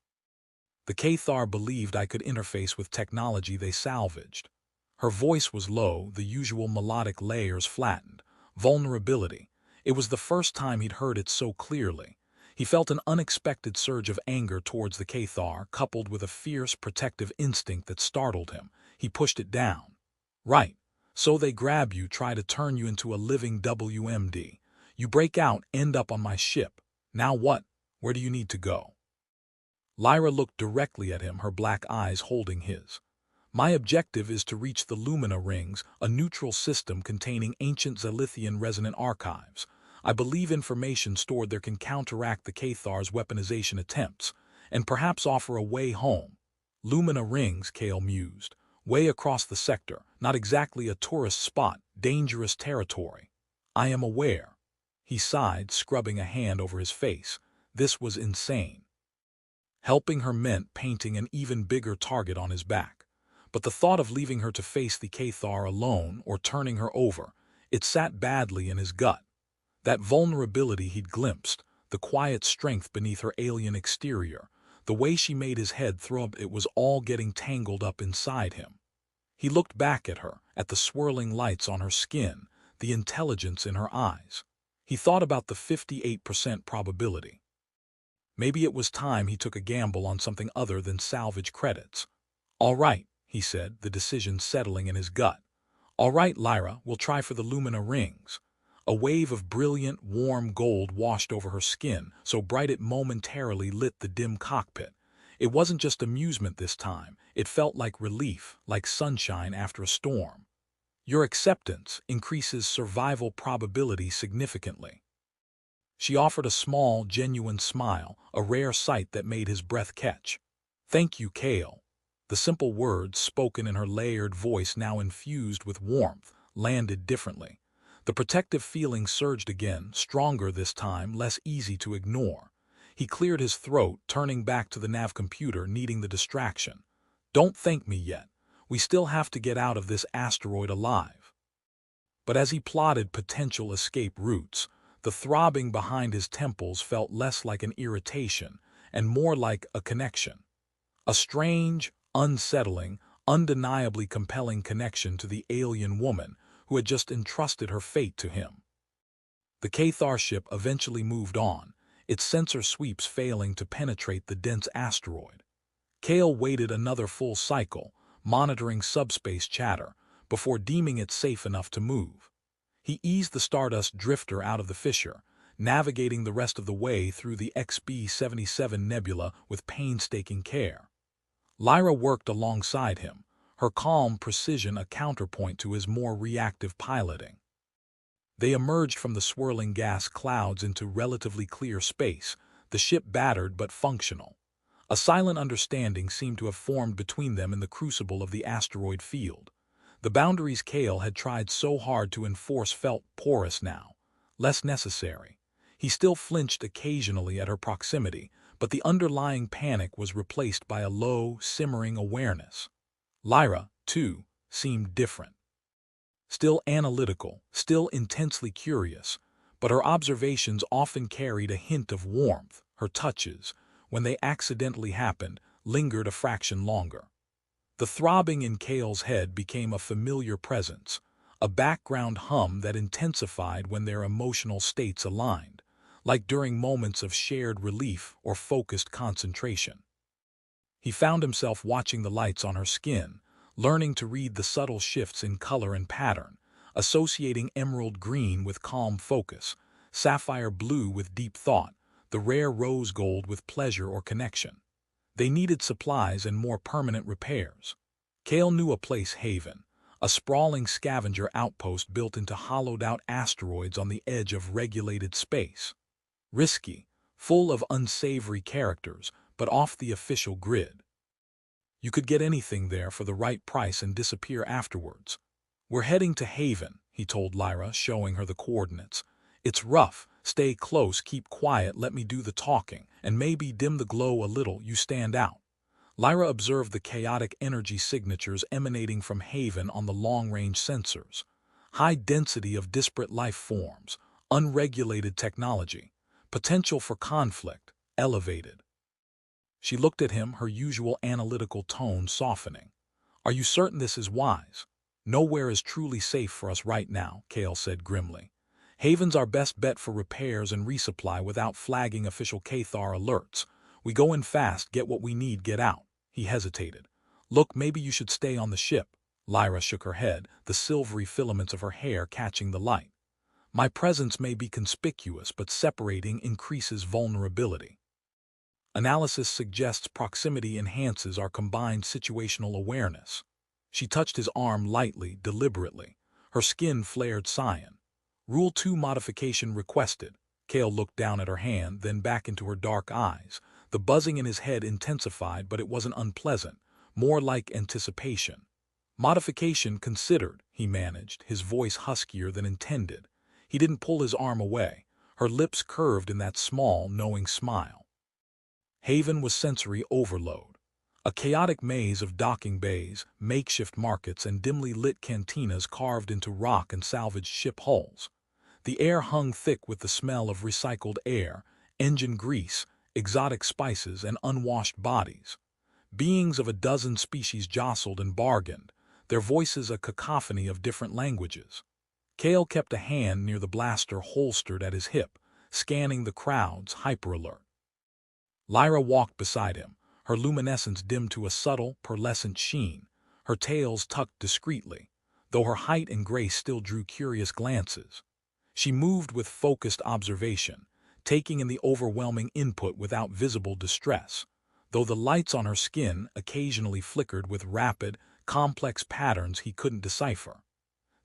The Cathar believed I could interface with technology they salvaged." Her voice was low, the usual melodic layers flattened. Vulnerability. It was the first time he'd heard it so clearly. He felt an unexpected surge of anger towards the Cathar, coupled with a fierce, protective instinct that startled him. He pushed it down. "Right. So they grab you, try to turn you into a living WMD. You break out, end up on my ship. Now what? Where do you need to go?" Lyra looked directly at him, her black eyes holding his. "My objective is to reach the Lumina Rings, a neutral system containing ancient Xylithian resonant archives. I believe information stored there can counteract the Cathar's weaponization attempts, and perhaps offer a way home." "Lumina Rings," Cale mused. "Way across the sector, not exactly a tourist spot, dangerous territory." "I am aware." He sighed, scrubbing a hand over his face. This was insane. Helping her meant painting an even bigger target on his back. But the thought of leaving her to face the Cathar alone or turning her over, it sat badly in his gut. That vulnerability he'd glimpsed, the quiet strength beneath her alien exterior, the way she made his head throb, it was all getting tangled up inside him. He looked back at her, at the swirling lights on her skin, the intelligence in her eyes. He thought about the 58% probability. Maybe it was time he took a gamble on something other than salvage credits. "All right," he said, the decision settling in his gut. "All right, Lyra, we'll try for the Lumina rings." A wave of brilliant, warm gold washed over her skin, so bright it momentarily lit the dim cockpit. It wasn't just amusement this time, it felt like relief, like sunshine after a storm. Your acceptance increases survival probability significantly. She offered a small, genuine smile, a rare sight that made his breath catch. "Thank you, Kale." The simple words, spoken in her layered voice now infused with warmth, landed differently. The protective feeling surged again, stronger this time, less easy to ignore. He cleared his throat, turning back to the nav computer, needing the distraction. "Don't thank me yet. We still have to get out of this asteroid alive." But as he plotted potential escape routes, the throbbing behind his temples felt less like an irritation and more like a connection. A strange, unsettling, undeniably compelling connection to the alien woman who had just entrusted her fate to him. The Cathar ship eventually moved on, its sensor sweeps failing to penetrate the dense asteroid. Kale waited another full cycle, monitoring subspace chatter, before deeming it safe enough to move. He eased the Stardust drifter out of the fissure, navigating the rest of the way through the XB-77 nebula with painstaking care. Lyra worked alongside him, her calm precision a counterpoint to his more reactive piloting. They emerged from the swirling gas clouds into relatively clear space, the ship battered but functional. A silent understanding seemed to have formed between them in the crucible of the asteroid field. The boundaries Kale had tried so hard to enforce felt porous now, less necessary. He still flinched occasionally at her proximity, but the underlying panic was replaced by a low, simmering awareness. Lyra, too, seemed different. Still analytical, still intensely curious, but her observations often carried a hint of warmth. Her touches, when they accidentally happened, lingered a fraction longer. The throbbing in Kale's head became a familiar presence, a background hum that intensified when their emotional states aligned, like during moments of shared relief or focused concentration. He found himself watching the lights on her skin, learning to read the subtle shifts in color and pattern, associating emerald green with calm focus, sapphire blue with deep thought, the rare rose gold with pleasure or connection. They needed supplies and more permanent repairs. Kale knew a place, Haven, a sprawling scavenger outpost built into hollowed-out asteroids on the edge of regulated space. Risky, full of unsavory characters, but off the official grid. You could get anything there for the right price and disappear afterwards. "We're heading to Haven," he told Lyra, showing her the coordinates. "It's rough. Stay close, keep quiet, let me do the talking, and maybe dim the glow a little, you stand out." Lyra observed the chaotic energy signatures emanating from Haven on the long-range sensors. High density of disparate life forms, unregulated technology, potential for conflict, elevated. She looked at him, her usual analytical tone softening. "Are you certain this is wise?" "Nowhere is truly safe for us right now," Kale said grimly. "Haven's our best bet for repairs and resupply without flagging official Cathar alerts. We go in fast, get what we need, get out." He hesitated. "Look, maybe you should stay on the ship." Lyra shook her head, the silvery filaments of her hair catching the light. "My presence may be conspicuous, but separating increases vulnerability. Analysis suggests proximity enhances our combined situational awareness." She touched his arm lightly, deliberately. Her skin flared cyan. "Rule 2 modification requested." Kale looked down at her hand, then back into her dark eyes. The buzzing in his head intensified, but it wasn't unpleasant, more like anticipation. "Modification considered," he managed, his voice huskier than intended. He didn't pull his arm away. her lips curved in that small, knowing smile. Haven was sensory overload. A chaotic maze of docking bays, makeshift markets, and dimly lit cantinas carved into rock and salvaged ship hulls. The air hung thick with the smell of recycled air, engine grease, exotic spices, and unwashed bodies. Beings of a dozen species jostled and bargained, their voices a cacophony of different languages. Cale kept a hand near the blaster holstered at his hip, scanning the crowds, hyper-alert. Lyra walked beside him, her luminescence dimmed to a subtle, pearlescent sheen, her tails tucked discreetly, though her height and grace still drew curious glances. She moved with focused observation, taking in the overwhelming input without visible distress, though the lights on her skin occasionally flickered with rapid, complex patterns he couldn't decipher.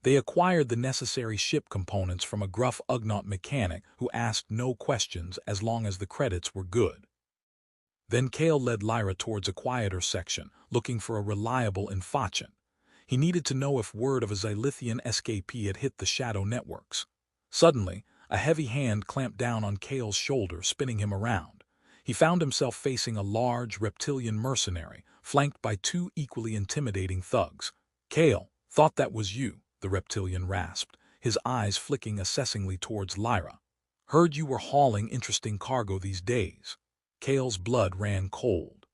They acquired the necessary ship components from a gruff Ugnaught mechanic who asked no questions as long as the credits were good. Then Cale led Lyra towards a quieter section, looking for a reliable infachant. He needed to know if word of a Xylithian escapee had hit the shadow networks. Suddenly, a heavy hand clamped down on Cale's shoulder, spinning him around. He found himself facing a large, reptilian mercenary, flanked by two equally intimidating thugs. "Cale, thought that was you," the reptilian rasped, his eyes flicking assessingly towards Lyra. "Heard you were hauling interesting cargo these days." Cale's blood ran cold.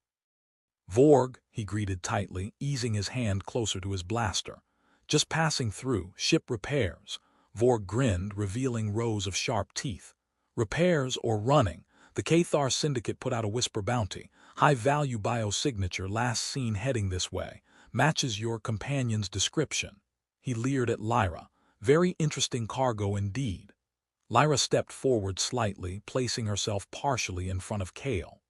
"Vorg," he greeted tightly, easing his hand closer to his blaster. "Just passing through, ship repairs." Vorg grinned, revealing rows of sharp teeth. "Repairs or running?" The Cathar Syndicate put out a whisper bounty. "High-value biosignature last seen heading this way. Matches your companion's description." He leered at Lyra. "Very interesting cargo indeed." Lyra stepped forward slightly, placing herself partially in front of Cale.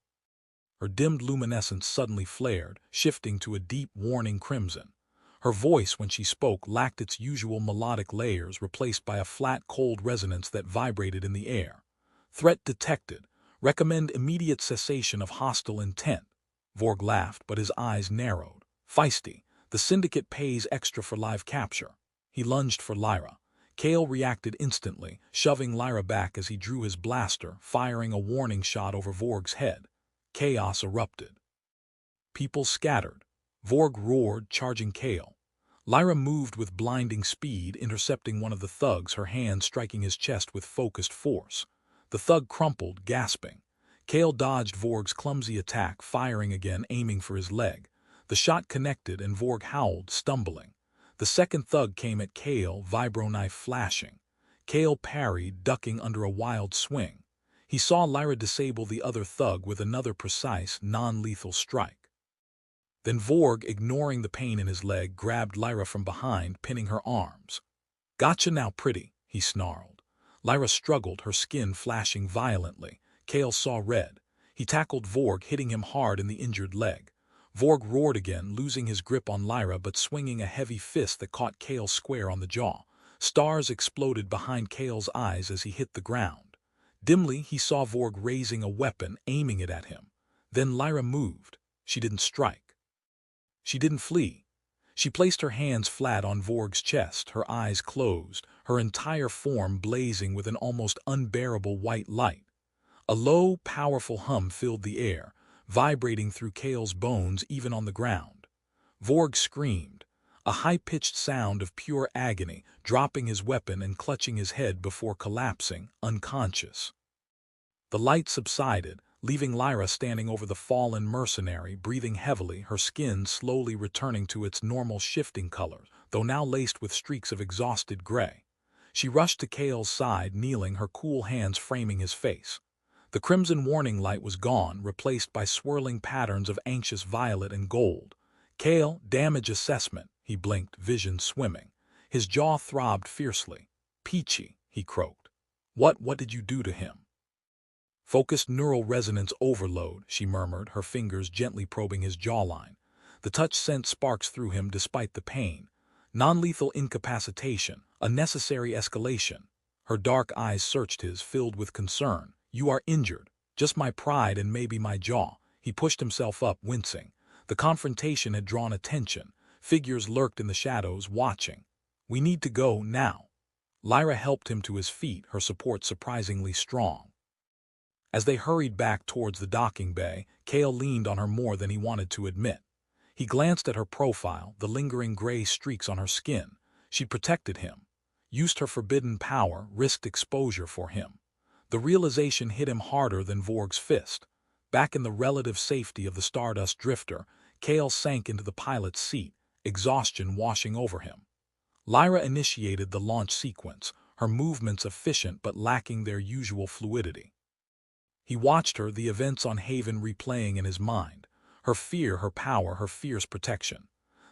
Her dimmed luminescence suddenly flared, shifting to a deep, warning crimson. Her voice, when she spoke, lacked its usual melodic layers, replaced by a flat, cold resonance that vibrated in the air. "Threat detected. Recommend immediate cessation of hostile intent." Vorg laughed, but his eyes narrowed. "Feisty. The Syndicate pays extra for live capture." He lunged for Lyra. Cale reacted instantly, shoving Lyra back as he drew his blaster, firing a warning shot over Vorg's head. Chaos erupted. People scattered. Vorg roared, charging Cale. Lyra moved with blinding speed, intercepting one of the thugs, her hand striking his chest with focused force. The thug crumpled, gasping. Cale dodged Vorg's clumsy attack, firing again, aiming for his leg. The shot connected, and Vorg howled, stumbling. The second thug came at Cale, vibro-knife flashing. Cale parried, ducking under a wild swing. He saw Lyra disable the other thug with another precise, non-lethal strike. Then Vorg, ignoring the pain in his leg, grabbed Lyra from behind, pinning her arms. "Gotcha now, pretty," he snarled. Lyra struggled, her skin flashing violently. Cale saw red. He tackled Vorg, hitting him hard in the injured leg. Vorg roared again, losing his grip on Lyra but swinging a heavy fist that caught Cale square on the jaw. Stars exploded behind Cale's eyes as he hit the ground. Dimly, he saw Vorg raising a weapon, aiming it at him. Then Lyra moved. She didn't strike. She didn't flee. She placed her hands flat on Vorg's chest, her eyes closed, her entire form blazing with an almost unbearable white light. A low, powerful hum filled the air, vibrating through Cale's bones even on the ground. Vorg screamed, a high-pitched sound of pure agony, dropping his weapon and clutching his head before collapsing, unconscious. The light subsided, leaving Lyra standing over the fallen mercenary, breathing heavily, her skin slowly returning to its normal shifting color, though now laced with streaks of exhausted gray. She rushed to Cale's side, kneeling, her cool hands framing his face. The crimson warning light was gone, replaced by swirling patterns of anxious violet and gold. "Cale, damage assessment," he blinked, vision swimming. His jaw throbbed fiercely. "Peachy," he croaked. What did you do to him?" "Focused neural resonance overload," she murmured, her fingers gently probing his jawline. The touch sent sparks through him despite the pain. "Non-lethal incapacitation, a necessary escalation." Her dark eyes searched his, filled with concern. "You are injured. Just my pride and maybe my jaw." He pushed himself up, wincing. The confrontation had drawn attention. Figures lurked in the shadows, watching. "We need to go now." Lyra helped him to his feet, her support surprisingly strong. As they hurried back towards the docking bay, Cale leaned on her more than he wanted to admit. He glanced at her profile, the lingering gray streaks on her skin. She protected him, used her forbidden power, risked exposure for him. The realization hit him harder than Vorg's fist. Back in the relative safety of the Stardust Drifter, Cale sank into the pilot's seat, exhaustion washing over him. Lyra initiated the launch sequence, her movements efficient but lacking their usual fluidity. He watched her, the events on Haven replaying in his mind. Her fear, her power, her fierce protection.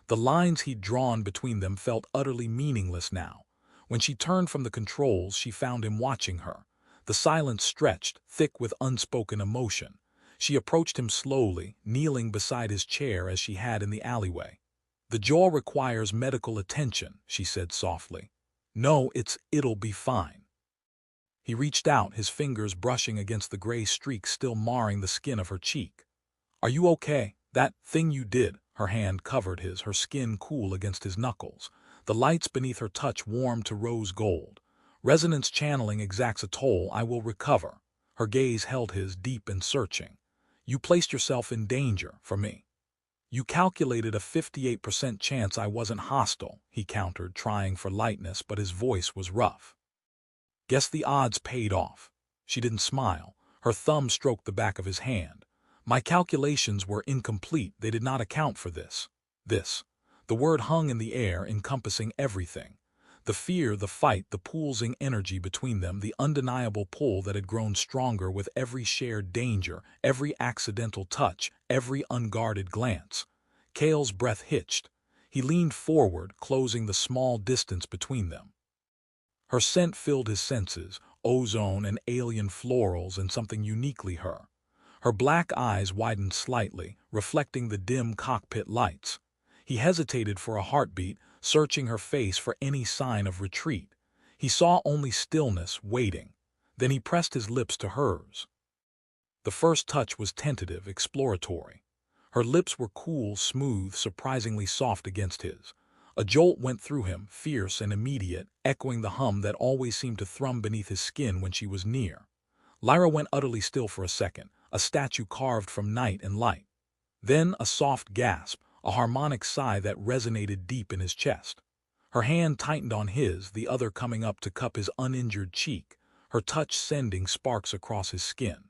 The lines he'd drawn between them felt utterly meaningless now. When she turned from the controls, she found him watching her. The silence stretched, thick with unspoken emotion. She approached him slowly, kneeling beside his chair as she had in the alleyway. "The jaw requires medical attention," she said softly. "No, it'll be fine." He reached out, his fingers brushing against the gray streaks still marring the skin of her cheek. "Are you okay? That thing you did." Her hand covered his, her skin cool against his knuckles. The lights beneath her touch warmed to rose gold. "Resonance channeling exacts a toll. I will recover." Her gaze held his, deep and searching. "You placed yourself in danger for me." "You calculated a 58% chance I wasn't hostile," he countered, trying for lightness, but his voice was rough. "Guess the odds paid off." She didn't smile. Her thumb stroked the back of his hand. "My calculations were incomplete. They did not account for this." This. The word hung in the air, encompassing everything. The fear, the fight, the pulsing energy between them, the undeniable pull that had grown stronger with every shared danger, every accidental touch, every unguarded glance. Cale's breath hitched. He leaned forward, closing the small distance between them. Her scent filled his senses, ozone and alien florals and something uniquely her. Her black eyes widened slightly, reflecting the dim cockpit lights. He hesitated for a heartbeat, searching her face for any sign of retreat. He saw only stillness, waiting. Then he pressed his lips to hers. The first touch was tentative, exploratory. Her lips were cool, smooth, surprisingly soft against his. A jolt went through him, fierce and immediate, echoing the hum that always seemed to thrum beneath his skin when she was near. Lyra went utterly still for a second, a statue carved from night and light. Then a soft gasp, a harmonic sigh that resonated deep in his chest. Her hand tightened on his, the other coming up to cup his uninjured cheek, her touch sending sparks across his skin.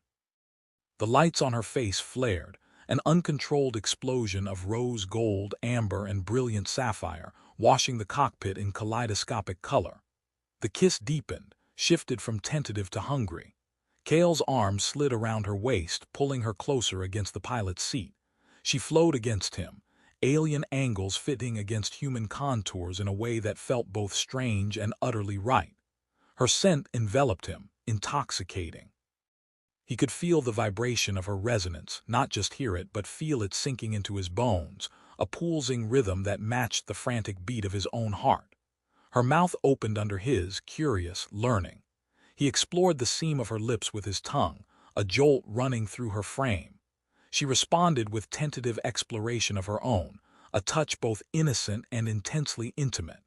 The lights on her face flared, an uncontrolled explosion of rose gold, amber, and brilliant sapphire, washing the cockpit in kaleidoscopic color. The kiss deepened, shifted from tentative to hungry. Cale's arm slid around her waist, pulling her closer against the pilot's seat. She flowed against him, alien angles fitting against human contours in a way that felt both strange and utterly right. Her scent enveloped him, intoxicating. He could feel the vibration of her resonance, not just hear it, but feel it sinking into his bones, a pulsing rhythm that matched the frantic beat of his own heart. Her mouth opened under his, curious, learning. He explored the seam of her lips with his tongue, a jolt running through her frame. She responded with tentative exploration of her own, a touch both innocent and intensely intimate.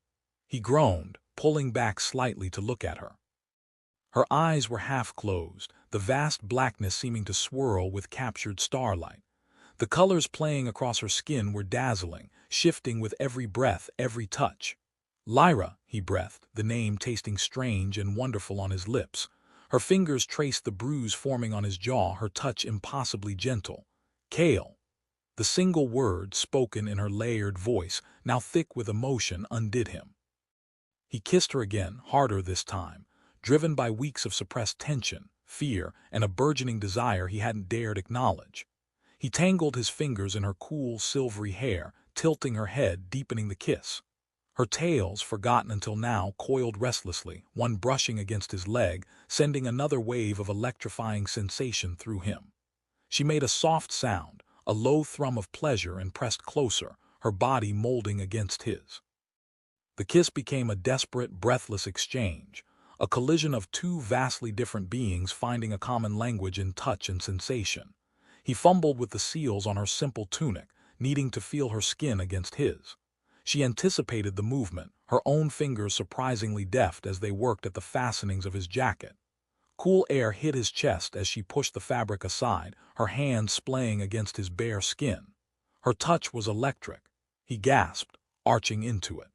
He groaned, pulling back slightly to look at her. Her eyes were half closed, the vast blackness seeming to swirl with captured starlight. The colors playing across her skin were dazzling, shifting with every breath, every touch. "Lyra," he breathed, the name tasting strange and wonderful on his lips. Her fingers traced the bruise forming on his jaw, her touch impossibly gentle. "Cale." The single word, spoken in her layered voice, now thick with emotion, undid him. He kissed her again, harder this time, driven by weeks of suppressed tension, fear, and a burgeoning desire he hadn't dared acknowledge. He tangled his fingers in her cool, silvery hair, tilting her head, deepening the kiss. Her tails, forgotten until now, coiled restlessly, one brushing against his leg, sending another wave of electrifying sensation through him. She made a soft sound, a low thrum of pleasure, and pressed closer, her body molding against his. The kiss became a desperate, breathless exchange, a collision of two vastly different beings finding a common language in touch and sensation. He fumbled with the seals on her simple tunic, needing to feel her skin against his. She anticipated the movement, her own fingers surprisingly deft as they worked at the fastenings of his jacket. Cool air hit his chest as she pushed the fabric aside, her hands splaying against his bare skin. Her touch was electric. He gasped, arching into it.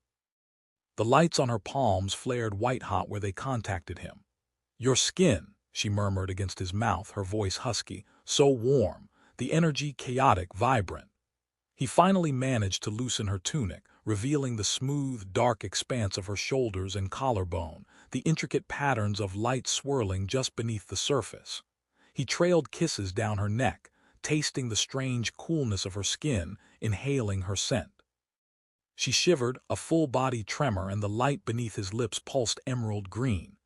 The lights on her palms flared white-hot where they contacted him. "Your skin," she murmured against his mouth, her voice husky, so warm, the energy chaotic, vibrant. He finally managed to loosen her tunic, revealing the smooth, dark expanse of her shoulders and collarbone, the intricate patterns of light swirling just beneath the surface. He trailed kisses down her neck, tasting the strange coolness of her skin, inhaling her scent. She shivered, a full-body tremor, and the light beneath his lips pulsed emerald green.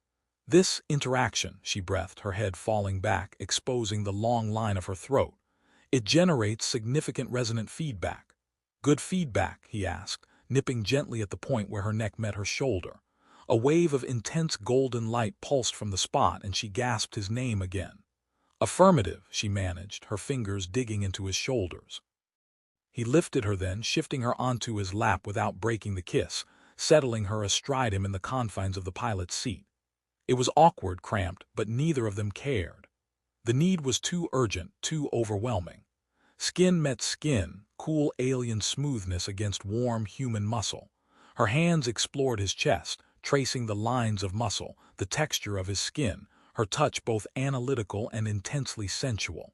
"This interaction," she breathed, her head falling back, exposing the long line of her throat. "It generates significant resonant feedback." "Good feedback?" he asked, nipping gently at the point where her neck met her shoulder. A wave of intense golden light pulsed from the spot, and she gasped his name again. "Affirmative," she managed, her fingers digging into his shoulders. He lifted her then, shifting her onto his lap without breaking the kiss, settling her astride him in the confines of the pilot's seat. It was awkward, cramped, but neither of them cared. The need was too urgent, too overwhelming. Skin met skin, cool alien smoothness against warm human muscle. Her hands explored his chest, tracing the lines of muscle, the texture of his skin, her touch both analytical and intensely sensual.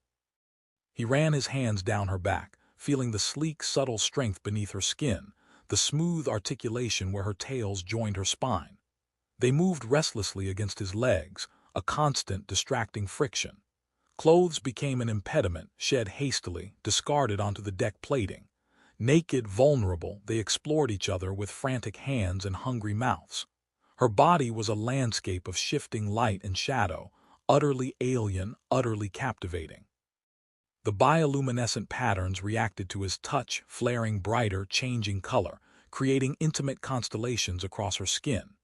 He ran his hands down her back, feeling the sleek, subtle strength beneath her skin, the smooth articulation where her tails joined her spine. They moved restlessly against his legs, a constant, distracting friction. Clothes became an impediment, shed hastily, discarded onto the deck plating. Naked, vulnerable, they explored each other with frantic hands and hungry mouths. Her body was a landscape of shifting light and shadow, utterly alien, utterly captivating. The bioluminescent patterns reacted to his touch, flaring brighter, changing color, creating intimate constellations across her skin.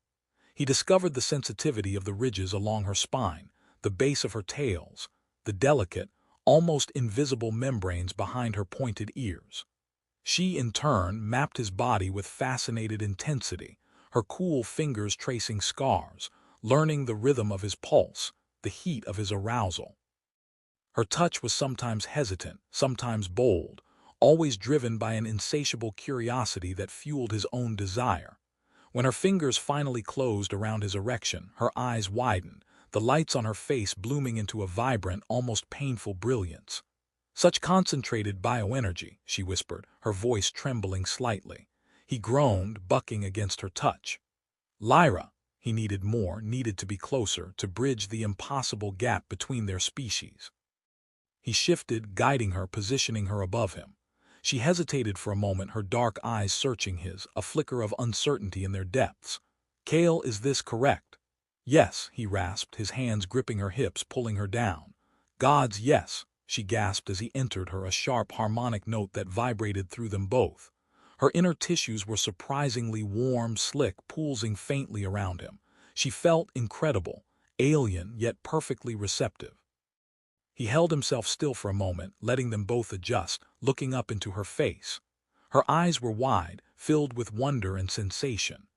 He discovered the sensitivity of the ridges along her spine, the base of her tails, the delicate, almost invisible membranes behind her pointed ears. She, in turn, mapped his body with fascinated intensity, her cool fingers tracing scars, learning the rhythm of his pulse, the heat of his arousal. Her touch was sometimes hesitant, sometimes bold, always driven by an insatiable curiosity that fueled his own desire. When her fingers finally closed around his erection, her eyes widened, the lights on her face blooming into a vibrant, almost painful brilliance. "Such concentrated bioenergy," she whispered, her voice trembling slightly. He groaned, bucking against her touch. "Lyra," he needed more, needed to be closer, to bridge the impossible gap between their species. He shifted, guiding her, positioning her above him. She hesitated for a moment, her dark eyes searching his, a flicker of uncertainty in their depths. "Kale, is this correct?" "Yes," he rasped, his hands gripping her hips, pulling her down. "Gods, yes," she gasped as he entered her, a sharp harmonic note that vibrated through them both. Her inner tissues were surprisingly warm, slick, pulsing faintly around him. She felt incredible, alien, yet perfectly receptive. He held himself still for a moment, letting them both adjust, looking up into her face. Her eyes were wide, filled with wonder and sensation.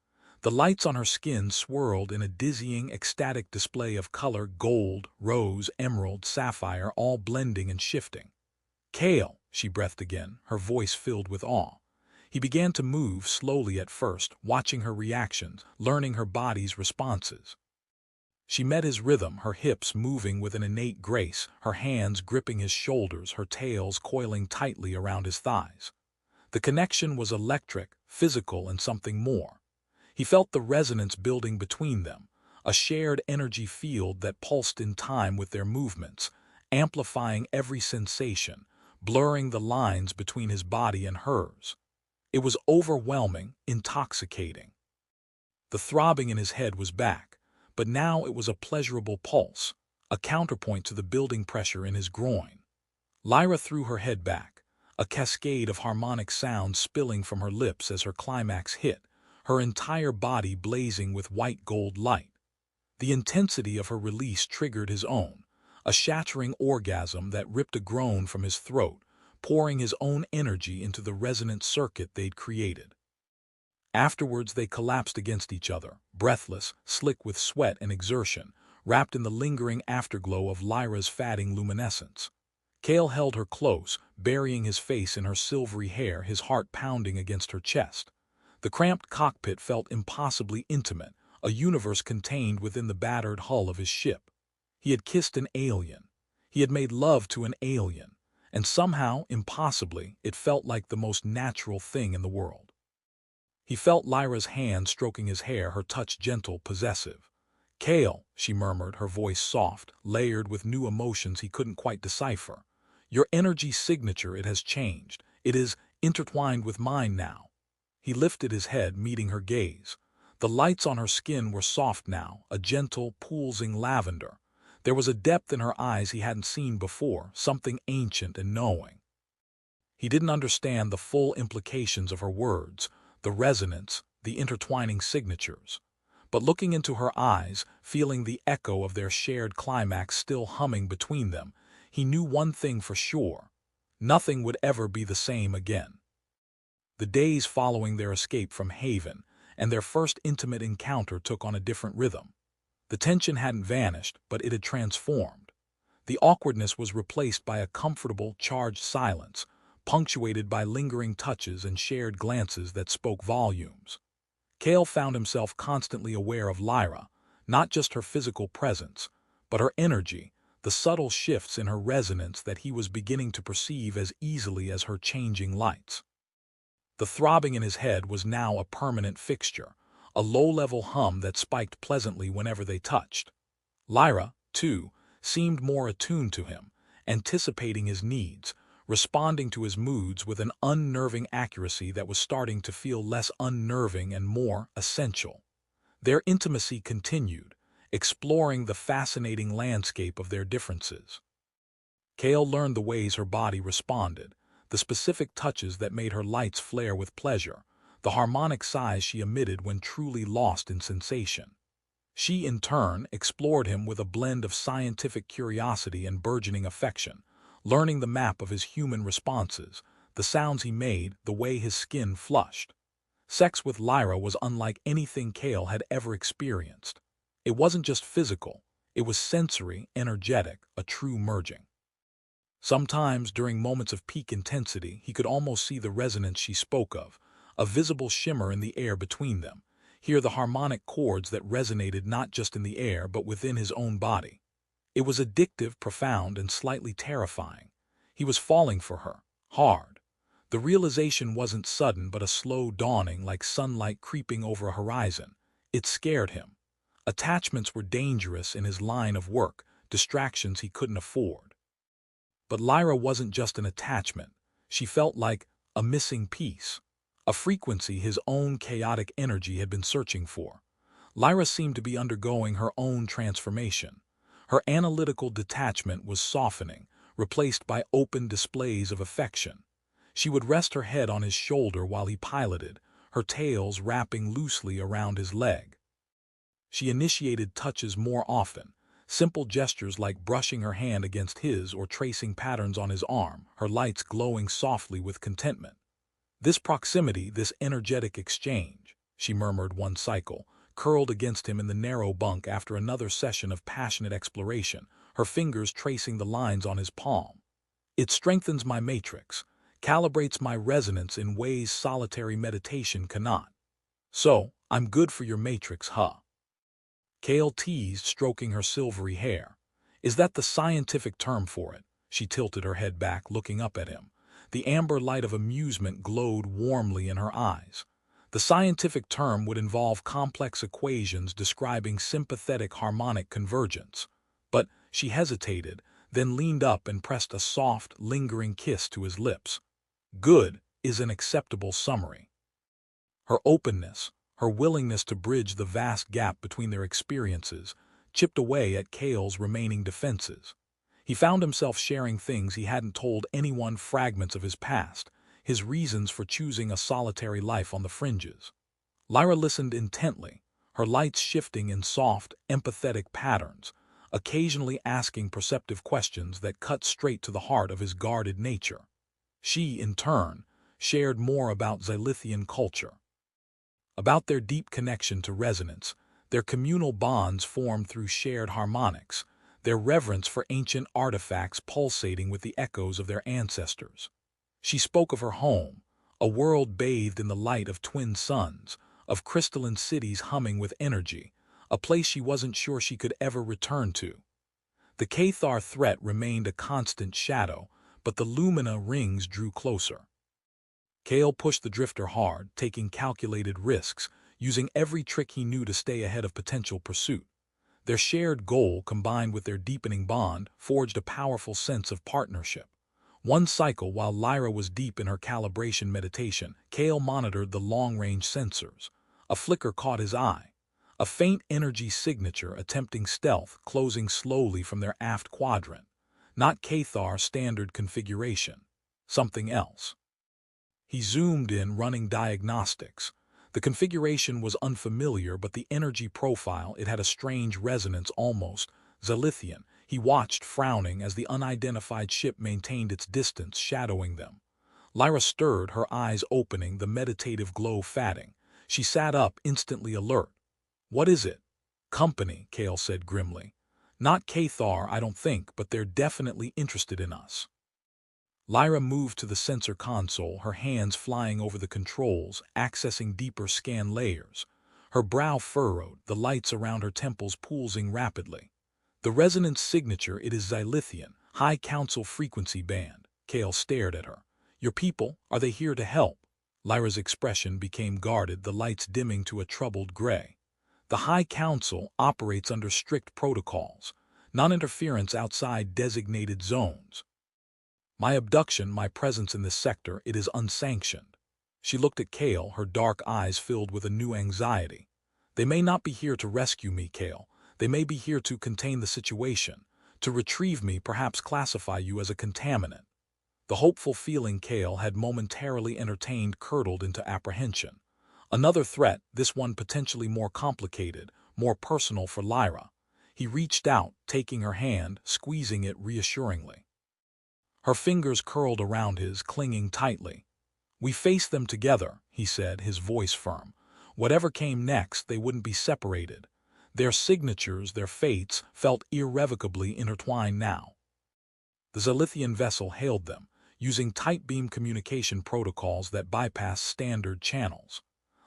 The lights on her skin swirled in a dizzying, ecstatic display of color: gold, rose, emerald, sapphire, all blending and shifting. "Kale," she breathed again, her voice filled with awe. He began to move, slowly at first, watching her reactions, learning her body's responses. She met his rhythm, her hips moving with an innate grace, her hands gripping his shoulders, her tails coiling tightly around his thighs. The connection was electric, physical, and something more. He felt the resonance building between them, a shared energy field that pulsed in time with their movements, amplifying every sensation, blurring the lines between his body and hers. It was overwhelming, intoxicating. The throbbing in his head was back, but now it was a pleasurable pulse, a counterpoint to the building pressure in his groin. Lyra threw her head back, a cascade of harmonic sounds spilling from her lips as her climax hit, her entire body blazing with white-gold light. The intensity of her release triggered his own, a shattering orgasm that ripped a groan from his throat, pouring his own energy into the resonant circuit they'd created. Afterwards, they collapsed against each other, breathless, slick with sweat and exertion, wrapped in the lingering afterglow of Lyra's fatting luminescence. Cale held her close, burying his face in her silvery hair, his heart pounding against her chest. The cramped cockpit felt impossibly intimate, a universe contained within the battered hull of his ship. He had kissed an alien. He had made love to an alien. And somehow, impossibly, it felt like the most natural thing in the world. He felt Lyra's hand stroking his hair, her touch gentle, possessive. "Cale," she murmured, her voice soft, layered with new emotions he couldn't quite decipher. "Your energy signature, it has changed. It is intertwined with mine now." He lifted his head, meeting her gaze. The lights on her skin were soft now, a gentle, pulsing lavender. There was a depth in her eyes he hadn't seen before, something ancient and knowing. He didn't understand the full implications of her words, the resonance, the intertwining signatures. But looking into her eyes, feeling the echo of their shared climax still humming between them, he knew one thing for sure: nothing would ever be the same again. The days following their escape from Haven and their first intimate encounter took on a different rhythm. The tension hadn't vanished, but it had transformed. The awkwardness was replaced by a comfortable, charged silence, punctuated by lingering touches and shared glances that spoke volumes. Cale found himself constantly aware of Lyra, not just her physical presence, but her energy, the subtle shifts in her resonance that he was beginning to perceive as easily as her changing lights. The throbbing in his head was now a permanent fixture, a low-level hum that spiked pleasantly whenever they touched. Lyra, too, seemed more attuned to him, anticipating his needs, responding to his moods with an unnerving accuracy that was starting to feel less unnerving and more essential. Their intimacy continued, exploring the fascinating landscape of their differences. Cale learned the ways her body responded, the specific touches that made her lights flare with pleasure, the harmonic sighs she emitted when truly lost in sensation. She, in turn, explored him with a blend of scientific curiosity and burgeoning affection, learning the map of his human responses, the sounds he made, the way his skin flushed. Sex with Lyra was unlike anything Cale had ever experienced. It wasn't just physical, it was sensory, energetic, a true merging. Sometimes, during moments of peak intensity, he could almost see the resonance she spoke of, a visible shimmer in the air between them, hear the harmonic chords that resonated not just in the air but within his own body. It was addictive, profound, and slightly terrifying. He was falling for her, hard. The realization wasn't sudden but a slow dawning, like sunlight creeping over a horizon. It scared him. Attachments were dangerous in his line of work, distractions he couldn't afford. But Lyra wasn't just an attachment. She felt like a missing piece, a frequency his own chaotic energy had been searching for. Lyra seemed to be undergoing her own transformation. Her analytical detachment was softening, replaced by open displays of affection. She would rest her head on his shoulder while he piloted, her tails wrapping loosely around his leg. She initiated touches more often, simple gestures like brushing her hand against his or tracing patterns on his arm, her lights glowing softly with contentment. "This proximity, this energetic exchange," she murmured one cycle, curled against him in the narrow bunk after another session of passionate exploration, her fingers tracing the lines on his palm. "It strengthens my matrix, calibrates my resonance in ways solitary meditation cannot. So, I'm good for your matrix, huh?" Cale teased, stroking her silvery hair. "Is that the scientific term for it?" She tilted her head back, looking up at him. The amber light of amusement glowed warmly in her eyes. The scientific term would involve complex equations describing sympathetic harmonic convergence. But she hesitated, then leaned up and pressed a soft, lingering kiss to his lips. "Good is an acceptable summary." Her openness, her willingness to bridge the vast gap between their experiences, chipped away at Cale's remaining defenses. He found himself sharing things he hadn't told anyone, fragments of his past, his reasons for choosing a solitary life on the fringes. Lyra listened intently, her lights shifting in soft, empathetic patterns, occasionally asking perceptive questions that cut straight to the heart of his guarded nature. She, in turn, shared more about Xylithian culture. About their deep connection to resonance, their communal bonds formed through shared harmonics, their reverence for ancient artifacts pulsating with the echoes of their ancestors. She spoke of her home, a world bathed in the light of twin suns, of crystalline cities humming with energy, a place she wasn't sure she could ever return to. The Cathar threat remained a constant shadow, but the Lumina rings drew closer. Kale pushed the drifter hard, taking calculated risks, using every trick he knew to stay ahead of potential pursuit. Their shared goal, combined with their deepening bond, forged a powerful sense of partnership. One cycle, while Lyra was deep in her calibration meditation, Kale monitored the long-range sensors. A flicker caught his eye. A faint energy signature attempting stealth, closing slowly from their aft quadrant. Not Cathar's standard configuration. Something else. He zoomed in, running diagnostics. The configuration was unfamiliar, but the energy profile, it had a strange resonance, almost Zalithian. He watched, frowning, as the unidentified ship maintained its distance, shadowing them. Lyra stirred, her eyes opening, the meditative glow fading. She sat up, instantly alert. "What is it?" "Company," Kale said grimly. "Not Cathar, I don't think, but they're definitely interested in us." Lyra moved to the sensor console, her hands flying over the controls, accessing deeper scan layers. Her brow furrowed, the lights around her temples pulsing rapidly. "The resonance signature, it is Xylithian, High Council frequency band." Kale stared at her. "Your people, are they here to help?" Lyra's expression became guarded, the lights dimming to a troubled gray. "The High Council operates under strict protocols. Non-interference outside designated zones. My abduction, my presence in this sector, it is unsanctioned." She looked at Kale, her dark eyes filled with a new anxiety. "They may not be here to rescue me, Kale. They may be here to contain the situation, to retrieve me, perhaps classify you as a contaminant." The hopeful feeling Kale had momentarily entertained curdled into apprehension. Another threat, this one potentially more complicated, more personal for Lyra. He reached out, taking her hand, squeezing it reassuringly. Her fingers curled around his, clinging tightly. "We face them together," he said, his voice firm. Whatever came next, they wouldn't be separated. Their signatures, their fates, felt irrevocably intertwined now. The Zalithian vessel hailed them, using tight beam communication protocols that bypassed standard channels.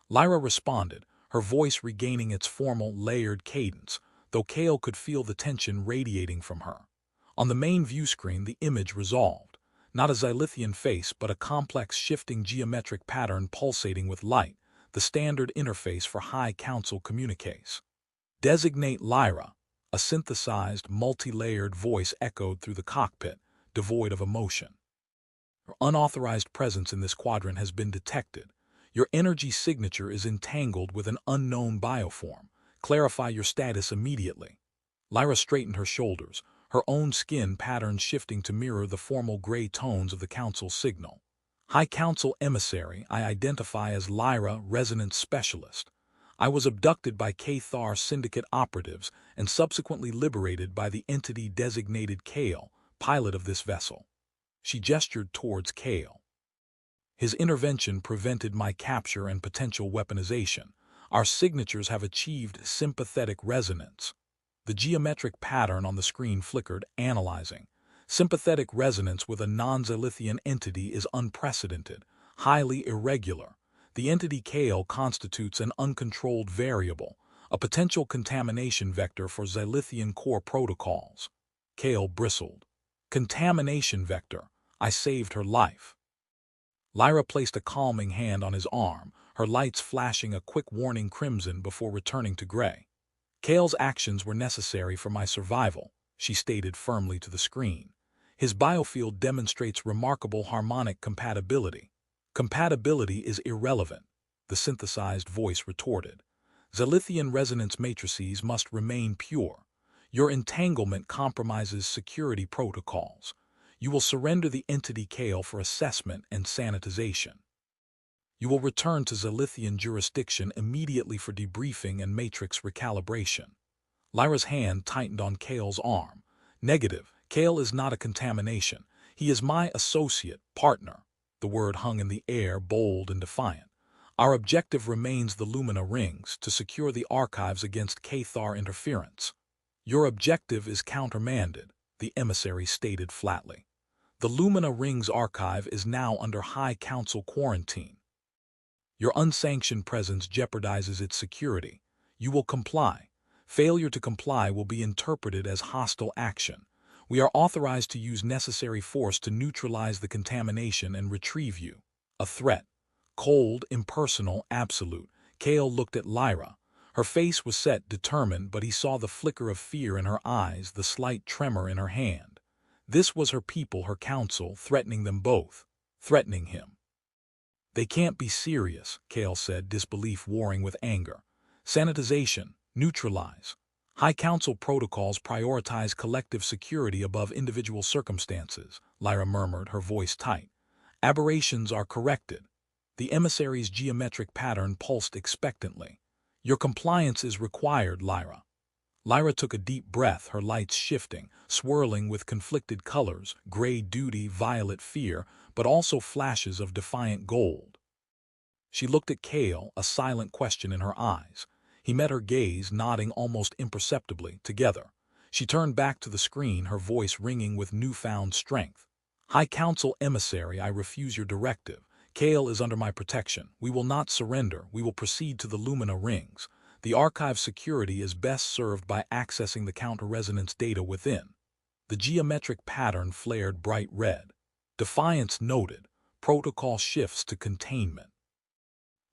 Lyra responded, her voice regaining its formal, layered cadence, though Kale could feel the tension radiating from her. On the main view screen, the image resolved. Not a Xylithian face, but a complex shifting geometric pattern pulsating with light, the standard interface for High Council communiques. "Designate Lyra." A synthesized, multi-layered voice echoed through the cockpit, devoid of emotion. "Your unauthorized presence in this quadrant has been detected. Your energy signature is entangled with an unknown bioform. Clarify your status immediately." Lyra straightened her shoulders, her own skin patterns shifting to mirror the formal gray tones of the Council signal. "High Council emissary, I identify as Lyra, resonance specialist. I was abducted by Cathar Syndicate operatives and subsequently liberated by the entity designated Kale, pilot of this vessel." She gestured towards Kale. "His intervention prevented my capture and potential weaponization. Our signatures have achieved sympathetic resonance." The geometric pattern on the screen flickered, analyzing. Sympathetic resonance with a non-Zalithian entity is unprecedented, highly irregular. The entity Kale constitutes an uncontrolled variable, a potential contamination vector for Zalithian core protocols. Kale bristled. "Contamination vector. I saved her life." Lyra placed a calming hand on his arm, her lights flashing a quick warning crimson before returning to gray. "Kale's actions were necessary for my survival," she stated firmly to the screen. "His biofield demonstrates remarkable harmonic compatibility." "Compatibility is irrelevant," the synthesized voice retorted. "Zalithian resonance matrices must remain pure. Your entanglement compromises security protocols. You will surrender the entity Kale for assessment and sanitization. You will return to Zalithian jurisdiction immediately for debriefing and matrix recalibration." Lyra's hand tightened on Kale's arm. "Negative. Kale is not a contamination. He is my associate, partner." The word hung in the air, bold and defiant. Our objective remains the Lumina rings to secure the archives against Cathar interference. Your objective is countermanded, the emissary stated flatly. The Lumina rings archive is now under High Council quarantine. Your unsanctioned presence jeopardizes its security. You will comply. Failure to comply will be interpreted as hostile action. We are authorized to use necessary force to neutralize the contamination and retrieve you. A threat. Cold, impersonal, absolute. Kale looked at Lyra. Her face was set, determined, but he saw the flicker of fear in her eyes, the slight tremor in her hand. This was her people, her council, threatening them both. Threatening him. They can't be serious, Kale said, disbelief warring with anger. Sanitization. Neutralize. High Council protocols prioritize collective security above individual circumstances, Lyra murmured, her voice tight. Aberrations are corrected. The emissary's geometric pattern pulsed expectantly. Your compliance is required, Lyra. Lyra took a deep breath, her lights shifting, swirling with conflicted colors, gray duty, violet fear, but also flashes of defiant gold. She looked at Kale, a silent question in her eyes. He met her gaze, nodding almost imperceptibly. Together, she turned back to the screen, her voice ringing with newfound strength. High Council emissary, I refuse your directive. Kale is under my protection. We will not surrender. We will proceed to the Lumina rings. The archive security is best served by accessing the counter-resonance data within. The geometric pattern flared bright red. Defiance noted. Protocol shifts to containment.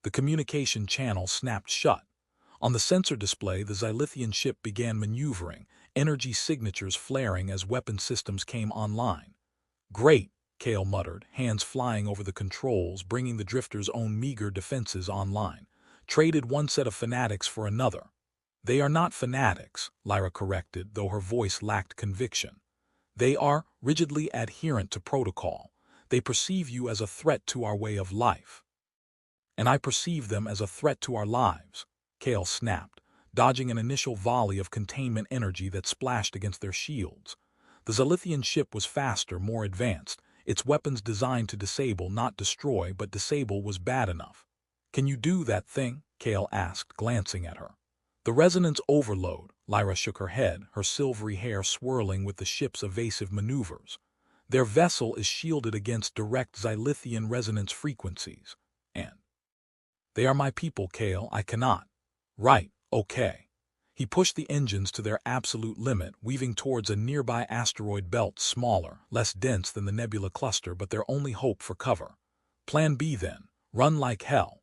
The communication channel snapped shut. On the sensor display, the Xylithian ship began maneuvering, energy signatures flaring as weapon systems came online. Great, Kale muttered, hands flying over the controls, bringing the drifter's own meager defenses online. Traded one set of fanatics for another. They are not fanatics, Lyra corrected, though her voice lacked conviction. They are rigidly adherent to protocol. They perceive you as a threat to our way of life. And I perceive them as a threat to our lives, Kale snapped, dodging an initial volley of containment energy that splashed against their shields. The Xylithian ship was faster, more advanced, its weapons designed to disable, not destroy, but disable was bad enough. Can you do that thing? Kale asked, glancing at her. The resonance overload, Lyra shook her head, her silvery hair swirling with the ship's evasive maneuvers. Their vessel is shielded against direct Xylithian resonance frequencies. And they are my people, Kale, I cannot. Right, okay. He pushed the engines to their absolute limit, weaving towards a nearby asteroid belt, smaller, less dense than the nebula cluster, but their only hope for cover. Plan B then, run like hell.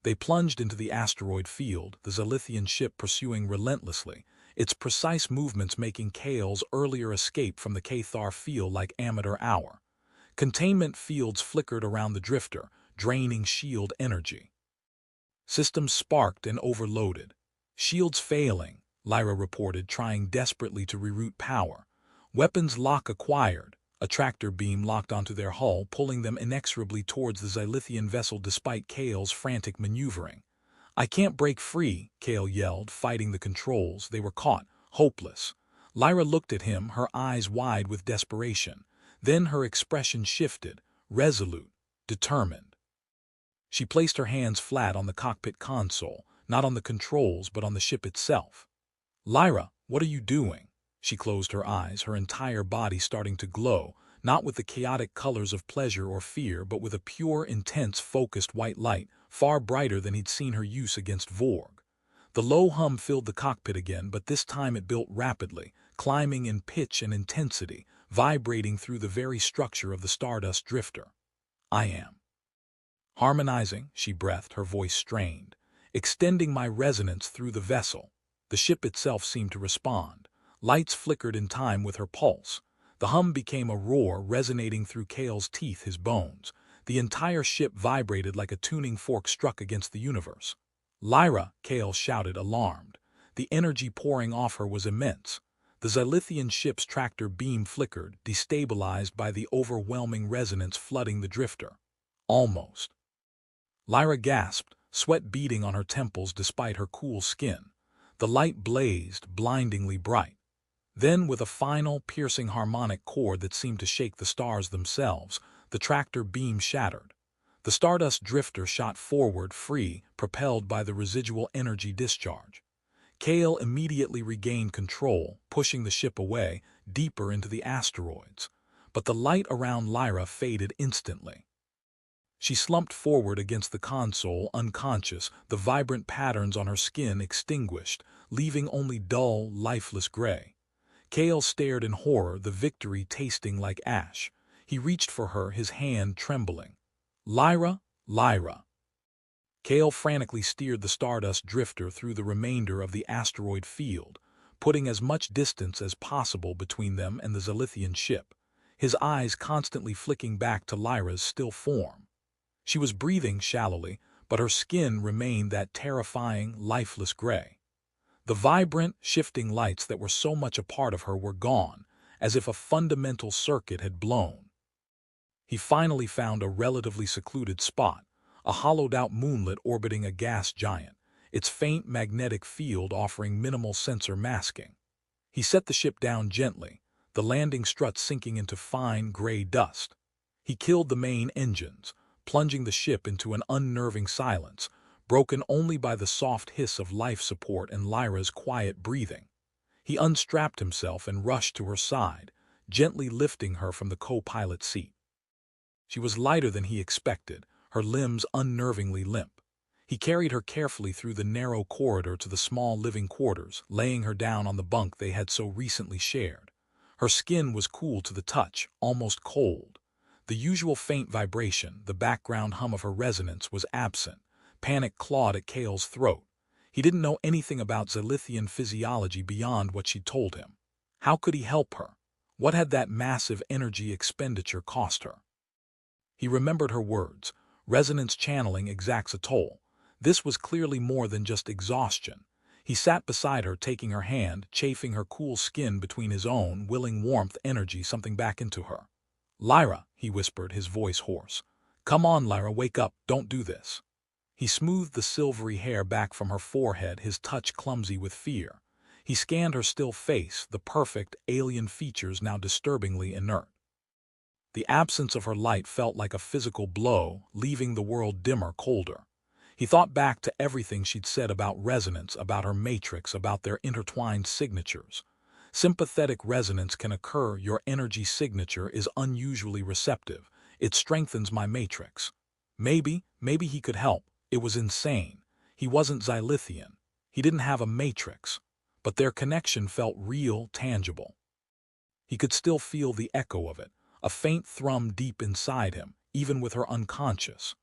They plunged into the asteroid field, the Xylithian ship pursuing relentlessly, its precise movements making Kale's earlier escape from the Cathar feel like amateur hour. Containment fields flickered around the drifter, draining shield energy. Systems sparked and overloaded. Shields failing, Lyra reported, trying desperately to reroute power. Weapons lock acquired, a tractor beam locked onto their hull, pulling them inexorably towards the Xylithian vessel despite Kale's frantic maneuvering. I can't break free, Kale yelled, fighting the controls. They were caught, hopeless. Lyra looked at him, her eyes wide with desperation. Then her expression shifted, resolute, determined. She placed her hands flat on the cockpit console, not on the controls but on the ship itself. Lyra, what are you doing? She closed her eyes, her entire body starting to glow, not with the chaotic colors of pleasure or fear, but with a pure, intense, focused white light, far brighter than he'd seen her use against Vorg. The low hum filled the cockpit again, but this time it built rapidly, climbing in pitch and intensity, vibrating through the very structure of the Stardust drifter. I am harmonizing, she breathed, her voice strained, extending my resonance through the vessel. The ship itself seemed to respond. Lights flickered in time with her pulse. The hum became a roar, resonating through Kale's teeth, his bones. The entire ship vibrated like a tuning fork struck against the universe. Lyra, Kale shouted, alarmed. The energy pouring off her was immense. The Xylithian ship's tractor beam flickered, destabilized by the overwhelming resonance flooding the drifter. Almost. Lyra gasped, sweat beading on her temples despite her cool skin. The light blazed, blindingly bright. Then, with a final, piercing harmonic chord that seemed to shake the stars themselves, the tractor beam shattered. The stardust drifter shot forward free, propelled by the residual energy discharge. Kale immediately regained control, pushing the ship away, deeper into the asteroids. But the light around Lyra faded instantly. She slumped forward against the console, unconscious, the vibrant patterns on her skin extinguished, leaving only dull, lifeless gray. Kale stared in horror, the victory tasting like ash. He reached for her, his hand trembling. Lyra, Lyra. Kale frantically steered the stardust drifter through the remainder of the asteroid field, putting as much distance as possible between them and the Zalithian ship, his eyes constantly flicking back to Lyra's still form. She was breathing shallowly, but her skin remained that terrifying, lifeless gray. The vibrant, shifting lights that were so much a part of her were gone, as if a fundamental circuit had blown. He finally found a relatively secluded spot, a hollowed-out moonlet orbiting a gas giant, its faint magnetic field offering minimal sensor masking. He set the ship down gently, the landing struts sinking into fine, gray dust. He killed the main engines, plunging the ship into an unnerving silence, broken only by the soft hiss of life support and Lyra's quiet breathing. He unstrapped himself and rushed to her side, gently lifting her from the co-pilot seat. She was lighter than he expected, her limbs unnervingly limp. He carried her carefully through the narrow corridor to the small living quarters, laying her down on the bunk they had so recently shared. Her skin was cool to the touch, almost cold. The usual faint vibration, the background hum of her resonance, was absent. Panic clawed at Kale's throat. He didn't know anything about Zalithian physiology beyond what she'd told him. How could he help her? What had that massive energy expenditure cost her? He remembered her words. Resonance channeling exacts a toll. This was clearly more than just exhaustion. He sat beside her, taking her hand, chafing her cool skin between his own, willing warmth, energy, something back into her. "Lyra," he whispered, his voice hoarse. "Come on, Lyra, wake up, don't do this." He smoothed the silvery hair back from her forehead, his touch clumsy with fear. He scanned her still face, the perfect, alien features now disturbingly inert. The absence of her light felt like a physical blow, leaving the world dimmer, colder. He thought back to everything she'd said about resonance, about her matrix, about their intertwined signatures. Sympathetic resonance can occur. Your energy signature is unusually receptive. It strengthens my matrix. Maybe he could help. It was insane. He wasn't Zilithian. He didn't have a matrix. But their connection felt real, tangible. He could still feel the echo of it, a faint thrum deep inside him, even with her unconscious.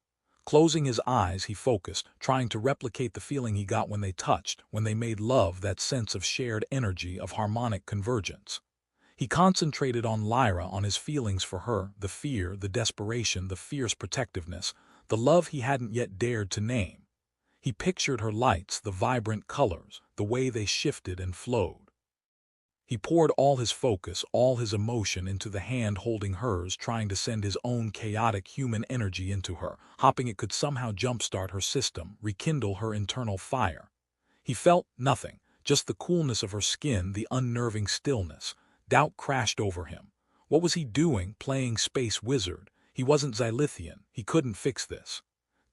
Closing his eyes, he focused, trying to replicate the feeling he got when they touched, when they made love, that sense of shared energy, of harmonic convergence. He concentrated on Lyra, on his feelings for her, the fear, the desperation, the fierce protectiveness, the love he hadn't yet dared to name. He pictured her lights, the vibrant colors, the way they shifted and flowed. He poured all his focus, all his emotion into the hand holding hers, trying to send his own chaotic human energy into her, hoping it could somehow jumpstart her system, rekindle her internal fire. He felt nothing, just the coolness of her skin, the unnerving stillness. Doubt crashed over him. What was he doing, playing space wizard? He wasn't Zilithian. He couldn't fix this.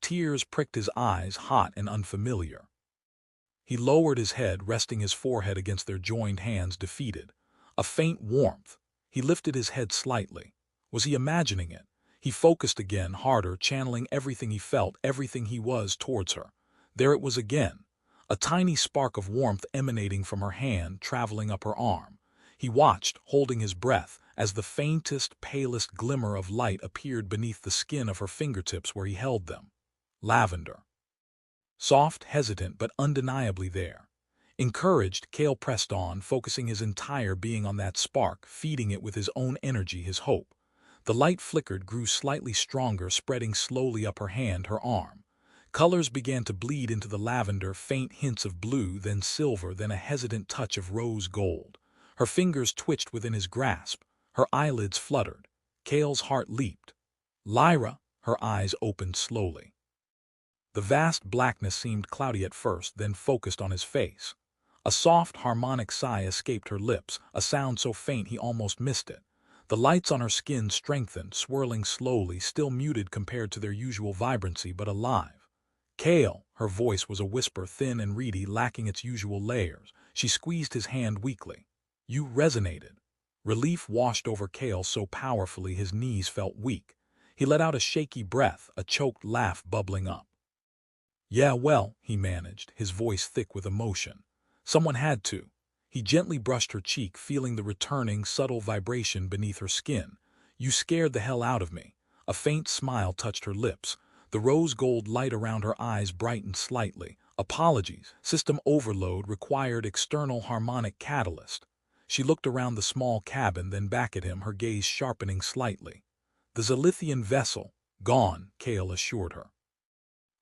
Tears pricked his eyes, hot and unfamiliar. He lowered his head, resting his forehead against their joined hands, defeated. A faint warmth. He lifted his head slightly. Was he imagining it? He focused again, harder, channeling everything he felt, everything he was, towards her. There it was again. A tiny spark of warmth emanating from her hand, traveling up her arm. He watched, holding his breath, as the faintest, palest glimmer of light appeared beneath the skin of her fingertips where he held them. Lavender. Soft, hesitant, but undeniably there. Encouraged, Kale pressed on, focusing his entire being on that spark, feeding it with his own energy, his hope. The light flickered, grew slightly stronger, spreading slowly up her hand, her arm. Colors began to bleed into the lavender, faint hints of blue, then silver, then a hesitant touch of rose gold. Her fingers twitched within his grasp. Her eyelids fluttered. Kale's heart leaped. "Lyra," her eyes opened slowly. The vast blackness seemed cloudy at first, then focused on his face. A soft, harmonic sigh escaped her lips, a sound so faint he almost missed it. The lights on her skin strengthened, swirling slowly, still muted compared to their usual vibrancy, but alive. Kale, her voice was a whisper, thin and reedy, lacking its usual layers. She squeezed his hand weakly. You resonated. Relief washed over Kale so powerfully his knees felt weak. He let out a shaky breath, a choked laugh bubbling up. Yeah, well, he managed, his voice thick with emotion. Someone had to. He gently brushed her cheek, feeling the returning, subtle vibration beneath her skin. You scared the hell out of me. A faint smile touched her lips. The rose-gold light around her eyes brightened slightly. Apologies. System overload required external harmonic catalyst. She looked around the small cabin, then back at him, her gaze sharpening slightly. The Zalithian vessel, gone, Kale assured her.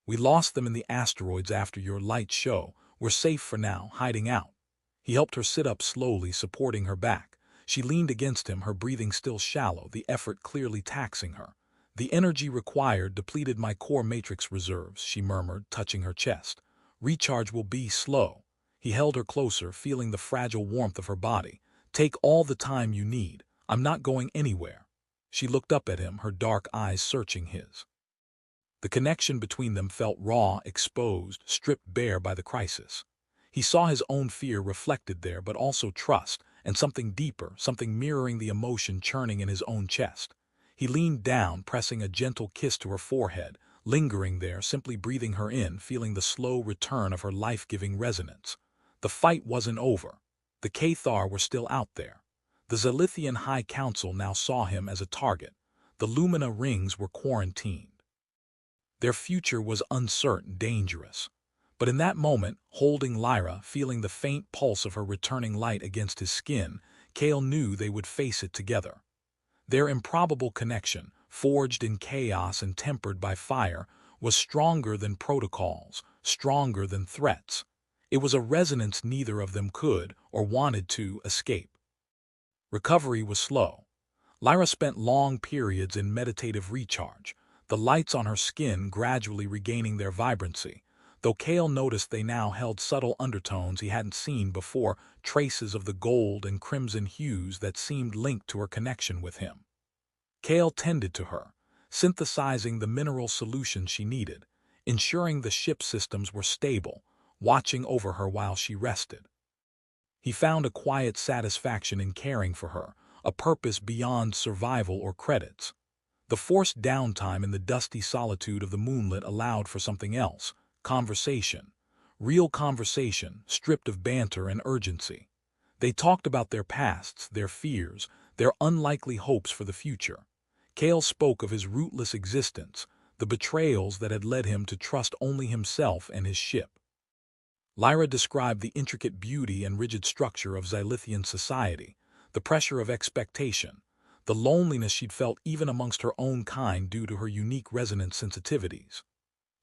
We lost them in the asteroids after your light show. We're safe for now, hiding out. He helped her sit up slowly, supporting her back. She leaned against him, her breathing still shallow, the effort clearly taxing her. The energy required depleted my core matrix reserves, she murmured, touching her chest. Recharge will be slow. He held her closer, feeling the fragile warmth of her body. Take all the time you need. I'm not going anywhere. She looked up at him, her dark eyes searching his. The connection between them felt raw, exposed, stripped bare by the crisis. He saw his own fear reflected there, but also trust, and something deeper, something mirroring the emotion churning in his own chest. He leaned down, pressing a gentle kiss to her forehead, lingering there, simply breathing her in, feeling the slow return of her life-giving resonance. The fight wasn't over. The Cathar were still out there. The Zalithian High Council now saw him as a target. The Lumina rings were quarantined. Their future was uncertain, dangerous. But in that moment, holding Lyra, feeling the faint pulse of her returning light against his skin, Kale knew they would face it together. Their improbable connection, forged in chaos and tempered by fire, was stronger than protocols, stronger than threats. It was a resonance neither of them could, or wanted to, escape. Recovery was slow. Lyra spent long periods in meditative recharge, the lights on her skin gradually regaining their vibrancy, though Kale noticed they now held subtle undertones he hadn't seen before, traces of the gold and crimson hues that seemed linked to her connection with him. Kale tended to her, synthesizing the mineral solution she needed, ensuring the ship systems were stable, watching over her while she rested. He found a quiet satisfaction in caring for her, a purpose beyond survival or credits. The forced downtime in the dusty solitude of the moonlit allowed for something else, conversation. Real conversation, stripped of banter and urgency. They talked about their pasts, their fears, their unlikely hopes for the future. Kale spoke of his rootless existence, the betrayals that had led him to trust only himself and his ship. Lyra described the intricate beauty and rigid structure of Zalithian society, the pressure of expectation, the loneliness she'd felt even amongst her own kind due to her unique resonance sensitivities.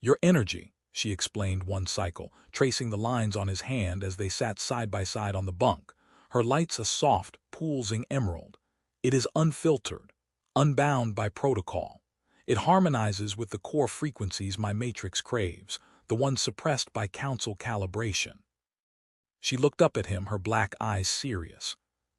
Your energy, she explained one cycle, tracing the lines on his hand as they sat side by side on the bunk, her lights a soft, pulsing emerald. It is unfiltered, unbound by protocol. It harmonizes with the core frequencies my matrix craves, the ones suppressed by council calibration. She looked up at him, her black eyes serious.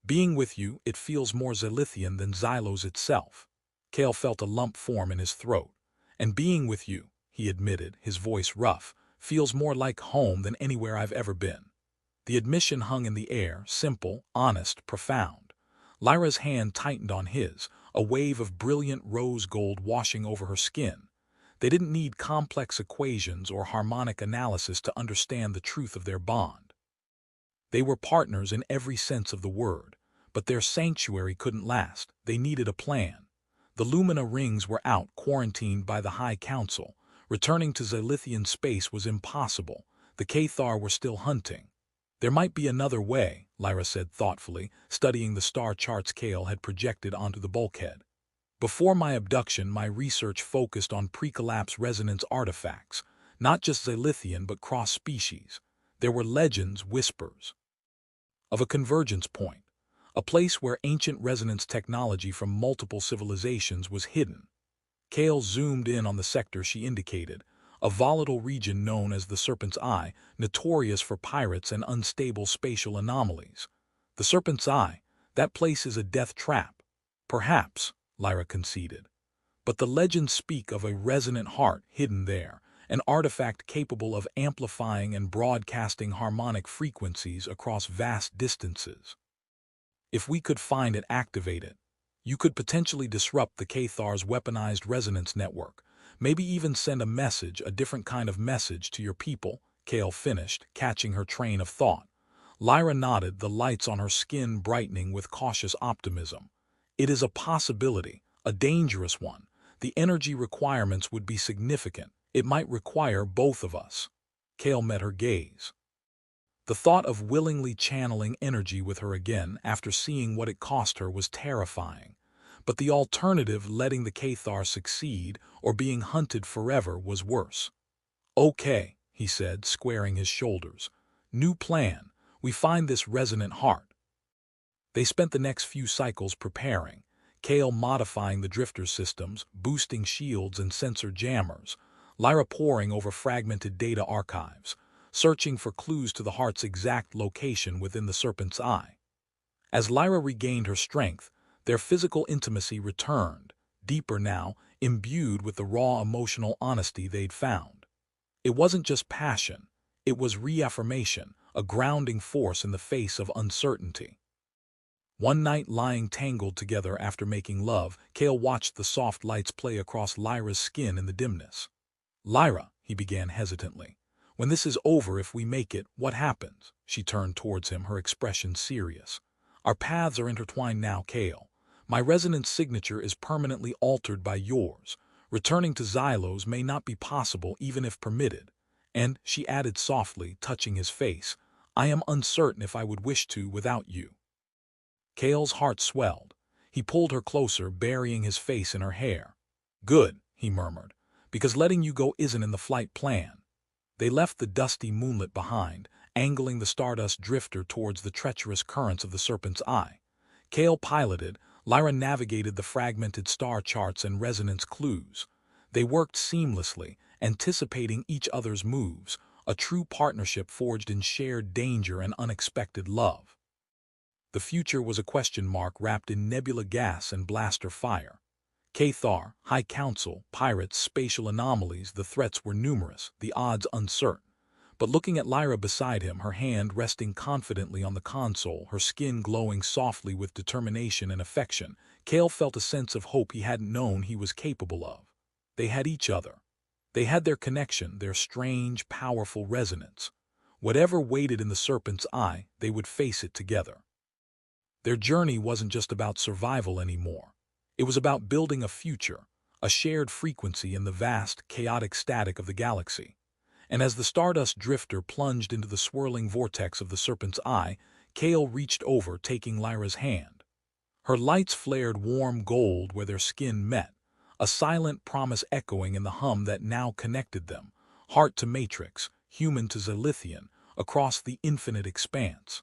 Being with you, it feels more Zalithian than Xylos itself. Kale felt a lump form in his throat. And being with you, he admitted, his voice rough, feels more like home than anywhere I've ever been. The admission hung in the air, simple, honest, profound. Lyra's hand tightened on his, a wave of brilliant rose gold washing over her skin. They didn't need complex equations or harmonic analysis to understand the truth of their bond. They were partners in every sense of the word, but their sanctuary couldn't last. They needed a plan. The Lumina rings were out, quarantined by the High Council. Returning to Zalithian space was impossible. The Cathar were still hunting. There might be another way, Lyra said thoughtfully, studying the star charts Kale had projected onto the bulkhead. Before my abduction, my research focused on pre-collapse resonance artifacts, not just Zalithian but cross-species. There were legends, whispers, of a convergence point, a place where ancient resonance technology from multiple civilizations was hidden. Kale zoomed in on the sector she indicated, a volatile region known as the Serpent's Eye, notorious for pirates and unstable spatial anomalies. The Serpent's Eye, that place is a death trap. Perhaps, Lyra conceded. But the legends speak of a resonant heart hidden there, an artifact capable of amplifying and broadcasting harmonic frequencies across vast distances. If we could find and activate it, you could potentially disrupt the Cathar's weaponized resonance network, maybe even send a message, a different kind of message to your people, Kale finished, catching her train of thought. Lyra nodded, the lights on her skin brightening with cautious optimism. It is a possibility, a dangerous one. The energy requirements would be significant. It might require both of us. Kale met her gaze. The thought of willingly channeling energy with her again after seeing what it cost her was terrifying. But the alternative, letting the Cathar succeed or being hunted forever, was worse. Okay, he said, squaring his shoulders. New plan. We find this resonant heart. They spent the next few cycles preparing, Kale modifying the drifter systems, boosting shields and sensor jammers, Lyra poring over fragmented data archives, searching for clues to the heart's exact location within the serpent's eye. As Lyra regained her strength, their physical intimacy returned, deeper now, imbued with the raw emotional honesty they'd found. It wasn't just passion, it was reaffirmation, a grounding force in the face of uncertainty. One night, lying tangled together after making love, Kale watched the soft lights play across Lyra's skin in the dimness. "Lyra," he began hesitantly, "when this is over, if we make it, what happens?" She turned towards him, her expression serious. "Our paths are intertwined now, Kale. My resonance signature is permanently altered by yours. Returning to Xylos may not be possible even if permitted. And," she added softly, touching his face, "I am uncertain if I would wish to without you." Kale's heart swelled. He pulled her closer, burying his face in her hair. "Good," he murmured, "because letting you go isn't in the flight plan." They left the dusty moonlit behind, angling the Stardust drifter towards the treacherous currents of the Serpent's Eye. Kale piloted, Lyra navigated the fragmented star charts and resonance clues. They worked seamlessly, anticipating each other's moves, a true partnership forged in shared danger and unexpected love. The future was a question mark wrapped in nebula gas and blaster fire. Cathar, High Council, pirates, spatial anomalies, the threats were numerous, the odds uncertain. But looking at Lyra beside him, her hand resting confidently on the console, her skin glowing softly with determination and affection, Kale felt a sense of hope he hadn't known he was capable of. They had each other. They had their connection, their strange, powerful resonance. Whatever waited in the Serpent's Eye, they would face it together. Their journey wasn't just about survival anymore. It was about building a future, a shared frequency in the vast, chaotic static of the galaxy. And as the Stardust drifter plunged into the swirling vortex of the Serpent's Eye, Kale reached over, taking Lyra's hand. Her lights flared warm gold where their skin met, a silent promise echoing in the hum that now connected them, heart to matrix, human to Zilithian, across the infinite expanse.